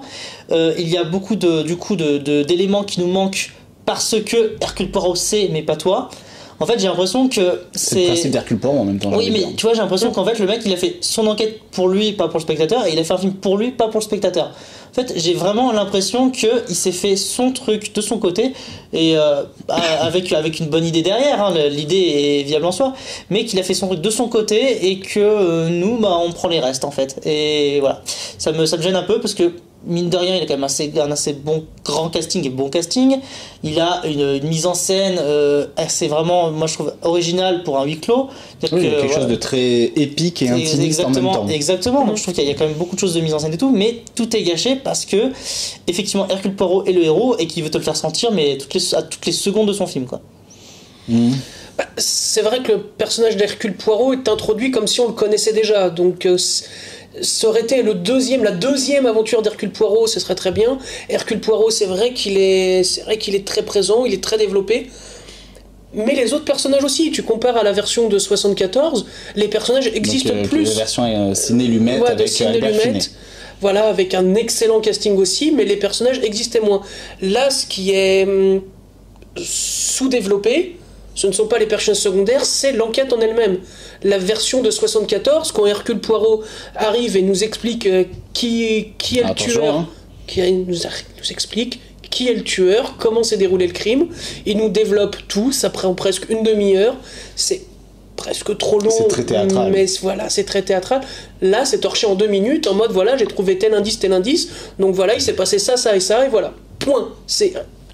Il y a beaucoup d'éléments qui nous manquent parce que Hercule Poirot sait, mais pas toi. En fait, j'ai l'impression que c'est le principe d'Hercule Poirot en même temps. Oui, mais tu vois, j'ai l'impression qu'en fait, le mec, il a fait son enquête pour lui, pas pour le spectateur, et il a fait un film pour lui, pas pour le spectateur. En fait, j'ai vraiment l'impression qu'il s'est fait son truc de son côté, et avec une bonne idée derrière, hein, l'idée est viable en soi, mais qu'il a fait son truc de son côté, et que nous, on prend les restes, en fait. Et voilà, ça me gêne un peu, parce que mine de rien, il a quand même un assez bon grand casting et bon casting. Il a une mise en scène assez vraiment, moi je trouve, originale pour un huis clos. Oui, il y a quelque chose de très épique et intimiste en même temps. Exactement, donc je trouve qu'il y a quand même beaucoup de choses de mise en scène et tout, mais tout est gâché parce que, effectivement, Hercule Poirot est le héros et qu'il veut te le faire sentir, mais à toutes les secondes de son film, quoi. C'est vrai que le personnage d'Hercule Poirot est introduit comme si on le connaissait déjà, donc... ça aurait été la deuxième aventure d'Hercule Poirot, ce serait très bien. Hercule Poirot, c'est vrai qu'il est très présent, il est très développé. Mais les autres personnages aussi, tu compares à la version de 74, les personnages existent plus. La version Ciné Lumet avec Albert Finet. Voilà, avec un excellent casting aussi, mais les personnages existaient moins. Là, ce qui est sous-développé, ce ne sont pas les personnages secondaires, c'est l'enquête en elle-même. La version de 74, quand Hercule Poirot arrive et nous explique qui est le tueur, hein. qui nous explique qui est le tueur, comment s'est déroulé le crime, il nous développe tout, ça prend presque une demi-heure, c'est presque trop long, c'est très théâtral. Mais voilà, c'est très théâtral. Là, c'est torché en 2 minutes, en mode voilà, j'ai trouvé tel indice, donc voilà, il s'est passé ça, ça et ça, et voilà, point.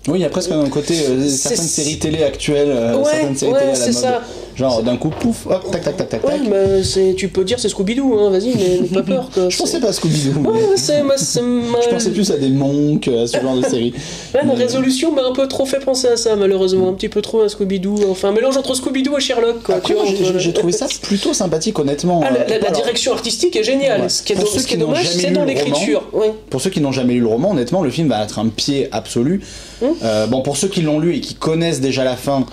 Oui, il y a presque un côté certaines séries télé actuelles, certaines séries télé à la mode. Ça. Genre d'un coup, pouf, hop, tac, tac, tac, tac, tac. Mais tu peux dire c'est Scooby-Doo, hein, vas-y, mais n'aie pas peur. Je pensais pas à Scooby-Doo. Ouais, je pensais plus à des monks, à ce genre de série. La résolution m'a un peu trop fait penser à ça, malheureusement. Un petit peu trop à Scooby-Doo. Enfin, un mélange entre Scooby-Doo et Sherlock, quoi. Après, j'ai trouvé ça plutôt sympathique, honnêtement. La direction artistique est géniale. Ouais. Ce qui est dommage, c'est dans l'écriture. Pour ceux qui n'ont jamais lu le roman, honnêtement, le film va être un pied absolu. Bon, pour ceux qui l'ont lu et qui connaissent déjà la fin,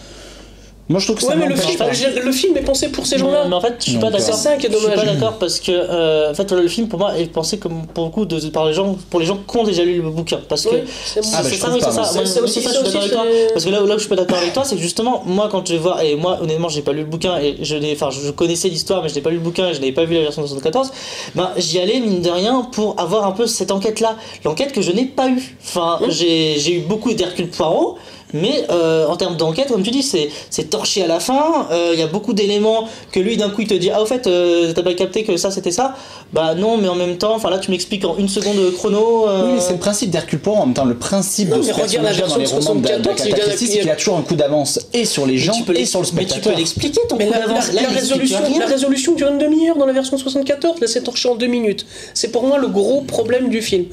Moi je trouve que ça mais n'empêche pas. le film est pensé pour ces gens-là. Mais en fait, je suis pas d'accord. C'est ça qui est dommage. Je suis pas d'accord parce que en fait le film pour moi est pensé comme pour beaucoup par les gens, pour les gens qui ont déjà lu le bouquin, parce que c'est ça, je suis d'accord avec toi. Parce que là où je suis pas d'accord avec toi, c'est que justement moi quand je vais voir, et moi honnêtement j'ai pas lu le bouquin et je connaissais l'histoire mais je n'ai pas lu le bouquin et je n'avais pas vu la version de 74. Ben j'y allais mine de rien pour avoir un peu cette enquête là, l'enquête que je n'ai pas eue. Enfin j'ai eu beaucoup d'Hercule Poirot. Mais en termes d'enquête, comme tu dis, c'est torché à la fin. Il y a beaucoup d'éléments que lui d'un coup il te dit, ah au fait t'as pas capté que ça c'était ça. Bah non, mais en même temps, enfin là tu m'expliques en une seconde chrono. Oui, mais c'est le principe d'Hercule Poirot. En même temps, le principe de ce personnage dans les romans d'Agatha Christie, c'est qu'il a toujours un coup d'avance et sur les gens et sur le spectateur. Mais tu peux l'expliquer ton coup d'avance. La résolution dure une demi-heure dans la version 74. Là c'est torché en 2 minutes. C'est pour moi le gros problème du film.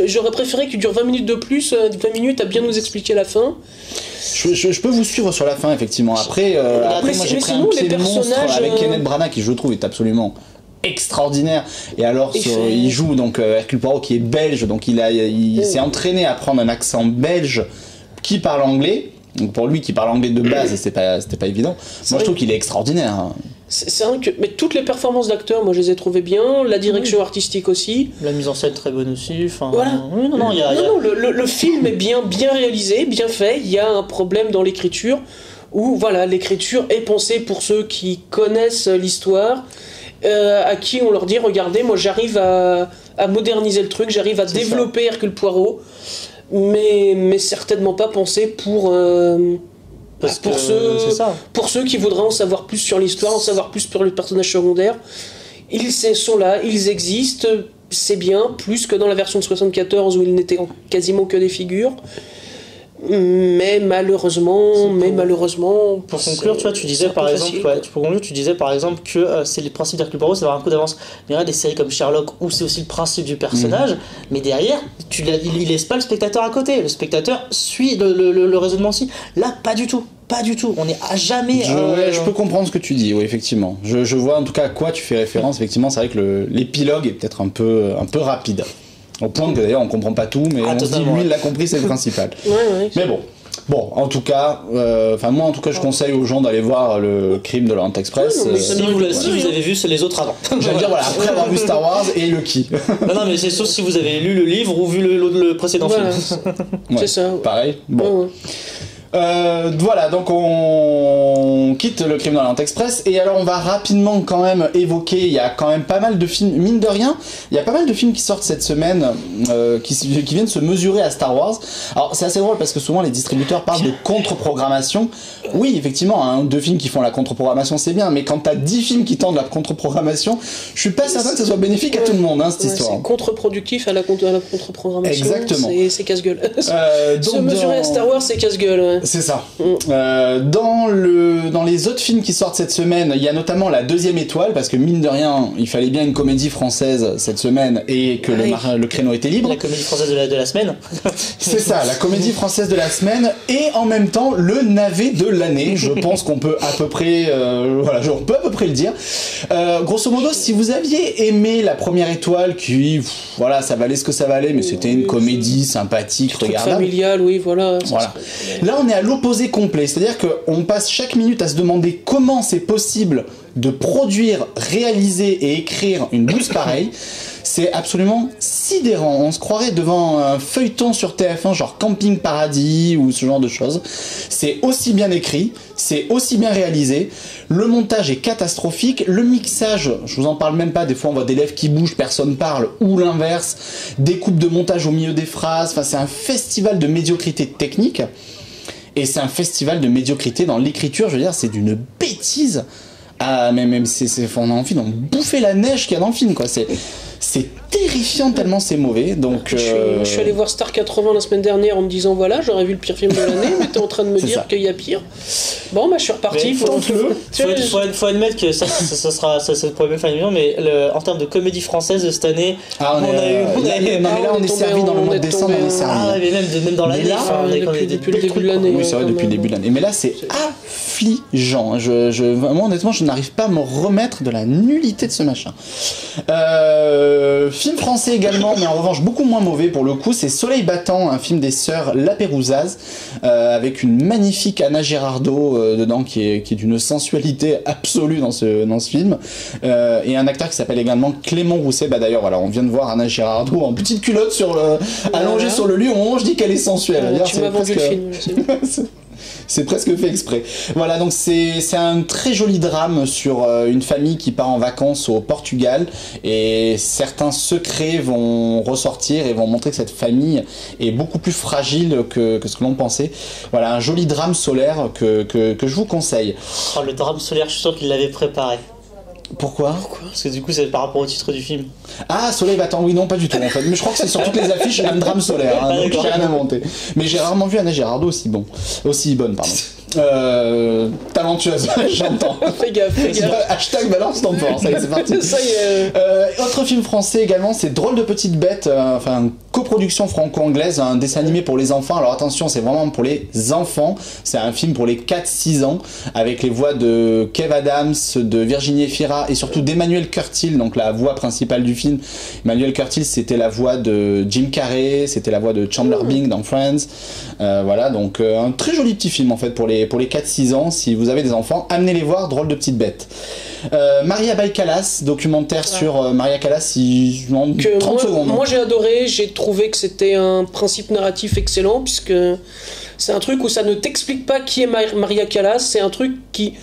J'aurais préféré qu'il dure 20 minutes de plus, 20 minutes à bien nous expliquer la fin. Je peux vous suivre sur la fin, effectivement. Après moi j'ai pris un pied monstre avec Kenneth Branagh qui je trouve est absolument extraordinaire. Et alors il joue donc Hercule Poirot qui est belge, donc il s'est entraîné à prendre un accent belge qui parle anglais. Donc pour lui qui parle anglais de base, c'était pas évident. Moi je trouve qu'il est extraordinaire. C'est vrai que mais toutes les performances d'acteurs, moi je les ai trouvées bien, la direction artistique aussi, la mise en scène très bonne aussi. Enfin, voilà. Oui, non, le film est bien réalisé, bien fait. Il y a un problème dans l'écriture où voilà, l'écriture est pensée pour ceux qui connaissent l'histoire, à qui on leur dit regardez, moi j'arrive à moderniser le truc, j'arrive à développer Hercule Poirot, mais certainement pas pensé pour ceux qui voudraient en savoir plus sur l'histoire, en savoir plus sur les personnages secondaires. Ils sont là, ils existent, c'est bien, plus que dans la version de 74 où ils n'étaient quasiment que des figures. Mais malheureusement, pour conclure, tu disais par exemple que c'est le principe d'Hercule Poirot, c'est d'avoir un coup d'avance. Il y a des séries comme Sherlock où c'est aussi le principe du personnage, mais derrière, il laisse pas le spectateur à côté. Le spectateur suit le raisonnement aussi. Là, pas du tout. Pas du tout, on est à jamais. Je peux comprendre ce que tu dis, oui, effectivement. Je vois en tout cas à quoi tu fais référence. Effectivement, c'est vrai que l'épilogue est peut-être un peu rapide. Au point que d'ailleurs on comprend pas tout, mais on se dit lui il l'a compris, c'est le principal. Ouais. Mais bon, en tout cas, moi en tout cas je conseille aux gens d'aller voir le Crime de l'Orient Express. Si vous avez vu les autres avant. J'allais dire voilà, après avoir vu Star Wars et Lucky. Non mais c'est sauf si vous avez lu le livre ou vu le précédent film. C'est ça. Pareil. Bon. Voilà, donc on quitte le Crime dans l'Orient Express et alors on va rapidement quand même évoquer, il y a quand même pas mal de films, mine de rien, il y a pas mal de films qui sortent cette semaine qui viennent se mesurer à Star Wars. Alors c'est assez drôle parce que souvent les distributeurs parlent de contre-programmation. Oui, effectivement, 2 films qui font la contre-programmation c'est bien, mais quand t'as 10 films qui tendent la contre-programmation, je suis pas certain que ça soit bénéfique à tout le monde, cette histoire. C'est contre-productif à la contre-programmation. Exactement. C'est casse-gueule. Se mesurer à Star Wars, c'est casse-gueule. C'est ça. Dans les autres films qui sortent cette semaine, il y a notamment La Deuxième Étoile, parce que mine de rien, il fallait bien une comédie française cette semaine et que le créneau était libre. La comédie française de la semaine. C'est ça, la comédie française de la semaine et en même temps le navet de l'année. Je pense qu'on peut à peu près, on peut à peu près le dire. Grosso modo, si vous aviez aimé La Première Étoile, qui, ça valait ce que ça valait, mais c'était une comédie sympathique, regardable. Familiale, oui, voilà. Là, on est à l'opposé complet, c'est-à-dire qu'on passe chaque minute à se demander comment c'est possible de produire, réaliser et écrire une bouse pareille. C'est absolument sidérant. On se croirait devant un feuilleton sur TF1 genre Camping Paradis ou ce genre de choses. C'est aussi bien écrit, c'est aussi bien réalisé. Le montage est catastrophique. Le mixage, je vous en parle même pas. Des fois on voit des lèvres qui bougent, personne parle, ou l'inverse. Des coupes de montage au milieu des phrases. Enfin, c'est un festival de médiocrité technique. Et c'est un festival de médiocrité dans l'écriture. Je veux dire, c'est d'une bêtise. Ah, même on a envie d'en bouffer la neige qu'il y a dans le film, quoi. C'est terrifiant tellement c'est mauvais. Donc je suis allé voir Star 80 la semaine dernière en me disant voilà, j'aurais vu le pire film de l'année, mais t'es en train de me dire qu'il y a pire. Bon, je suis reparti. Faut admettre que ça sera le premier film, mais en termes de comédie française de cette année, on est servi dans le mois de décembre, on est servi. Même dans l'année. Depuis le début de l'année. Oui, c'est vrai, depuis le début de l'année. Mais là, c'est affligeant. Moi, honnêtement, je n'arrive pas à me remettre de la nullité de ce machin. Film français également, mais en revanche beaucoup moins mauvais pour le coup, c'est Soleil battant, un film des sœurs Lapérouzaz, avec une magnifique Anna Girardot dedans qui est d'une sensualité absolue dans ce film, et un acteur qui s'appelle également Clément Rousset. Bah d'ailleurs voilà, on vient de voir Anna Girardot en petite culotte allongée sur le lit au moment où je dis qu'elle est sensuelle. Tu m'as vendu le film, c'est presque fait exprès. Voilà, donc c'est un très joli drame sur une famille qui part en vacances au Portugal, et certains secrets vont ressortir et vont montrer que cette famille est beaucoup plus fragile que ce que l'on pensait. Voilà, un joli drame solaire que je vous conseille. Oh, le drame solaire, je suis sûr qu'il l'avait préparé. Pourquoi ? Parce que du coup c'est par rapport au titre du film. Ah, Soleil battant, oui, non, pas du tout en fait. Mais je crois que c'est sur toutes les affiches un drame solaire, hein, donc j'ai rien inventé. Mais j'ai rarement vu Anna Girardot aussi bonne, pardon. Talentueuse, j'entends. Fais gaffe. Hashtag balance ton port, ça y est, c'est parti. Ça y est. Autre film français également, c'est Drôle de petite bête, enfin coproduction franco-anglaise, un dessin animé pour les enfants. Alors attention, c'est vraiment pour les enfants. C'est un film pour les 4-6 ans, avec les voix de Kev Adams, de Virginie Efira et surtout d'Emmanuel Curtil, donc la voix principale du film. Emmanuel Curtil, c'était la voix de Jim Carrey, c'était la voix de Chandler Bing dans Friends. Voilà, donc un très joli petit film en fait pour les 4-6 ans. Si vous avez des enfants, amenez-les voir, Drôle de petite bête. Maria by Callas, documentaire sur Maria Callas, en 30 secondes. Moi j'ai adoré, j'ai trouvé que c'était un principe narratif excellent, puisque c'est un truc où ça ne t'explique pas qui est Maria Callas, c'est un truc qui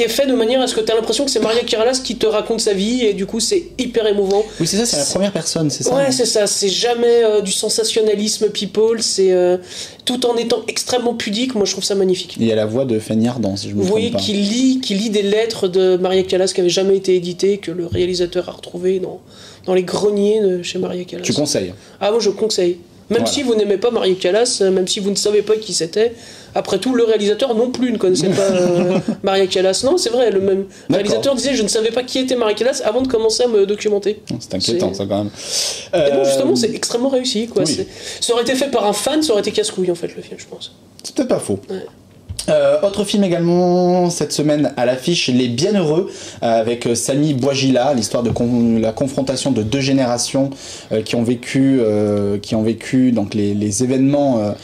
est fait de manière à ce que tu as l'impression que c'est Maria Callas qui te raconte sa vie, et du coup c'est hyper émouvant. Oui, c'est ça, c'est la première personne, c'est ça. Ouais, c'est ça, c'est jamais du sensationnalisme people, c'est tout en étant extrêmement pudique. Moi je trouve ça magnifique. Il y a la voix de Fanny Ardant, si je me trompe pas. Vous voyez, qui lit des lettres de Maria Callas qui n'avaient jamais été éditées, que le réalisateur a retrouvées dans les greniers de chez Maria Callas. Tu conseilles? Ah, moi je conseille. Même si vous n'aimez pas Maria Callas, même si vous ne savez pas qui c'était, après tout, le réalisateur non plus ne connaissait pas Maria Callas. Non, c'est vrai, le même réalisateur disait je ne savais pas qui était Maria Callas avant de commencer à me documenter. C'est inquiétant ça quand même. Et donc justement, c'est extrêmement réussi, quoi. Oui. Ça aurait été fait par un fan, ça aurait été casse-couille en fait le film, je pense. C'est peut-être pas faux. Ouais. Autre film également cette semaine à l'affiche, Les Bienheureux, avec Samy Bouajila, l'histoire de la confrontation de deux générations qui ont vécu donc les événements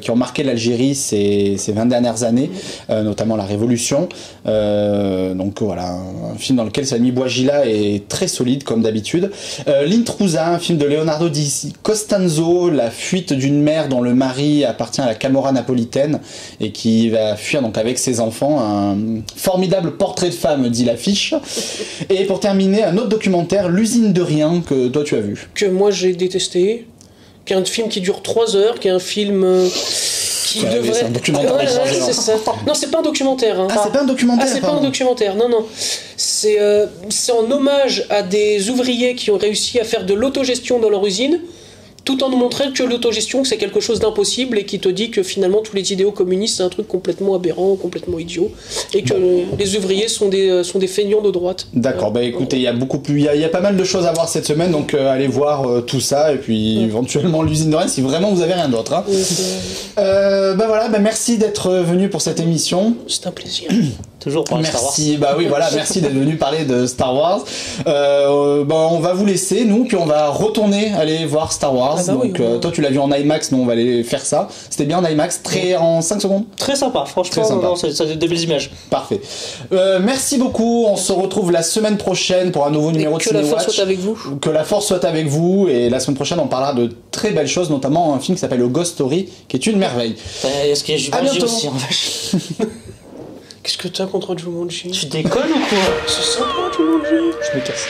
qui ont marqué l'Algérie ces 20 dernières années, notamment la Révolution. Donc voilà, un film dans lequel Samy Bouajila est très solide comme d'habitude. L'Intrusa, un film de Leonardo Di Costanzo, la fuite d'une mère dont le mari appartient à la Camorra napolitaine et qui va fuir donc avec ses enfants. Un formidable portrait de femme, dit l'affiche. Et pour terminer, un autre documentaire, L'usine de rien, que toi tu as vu. Que moi j'ai détesté. Qui est un film qui dure 3 heures, qui est un film qui devrait... C'est un documentaire. C'est ça. Non, c'est pas un documentaire. Hein. Ah, c'est pas un documentaire. Ah, c'est pas un documentaire. Non. C'est en hommage à des ouvriers qui ont réussi à faire de l'autogestion dans leur usine, tout en nous montrant que l'autogestion c'est quelque chose d'impossible, et qui te dit que finalement tous les idéaux communistes c'est un truc complètement aberrant, complètement idiot, et que les ouvriers sont des feignants de droite. D'accord, bah écoutez, il y a beaucoup plus, il y a pas mal de choses à voir cette semaine, donc allez voir tout ça, et puis éventuellement L'usine de rien si vraiment vous avez rien d'autre. Hein. Bah voilà, bah merci d'être venu pour cette émission. C'est un plaisir. Toujours pour Star Wars. Bah oui, voilà, merci d'être venu parler de Star Wars. Bah on va vous laisser, nous, puis on va retourner aller voir Star Wars. Ah bah donc oui. toi tu l'as vu en IMAX, nous on va aller faire ça. C'était bien en IMAX, en 5 secondes. Très sympa, franchement, très sympa. Ça a des belles images. Parfait. Merci beaucoup, on se retrouve la semaine prochaine pour un nouveau numéro de Ciné Watch. Que la force soit avec vous. Que la force soit avec vous, et la semaine prochaine on parlera de très belles choses, notamment un film qui s'appelle A Ghost Story, qui est une merveille. Est-ce qu'il y a Jumanji aussi en vache? Qu'est-ce que t'as contre Jumanji? Tu déconnes ou quoi? C'est sympa Jumanji. Je me casse.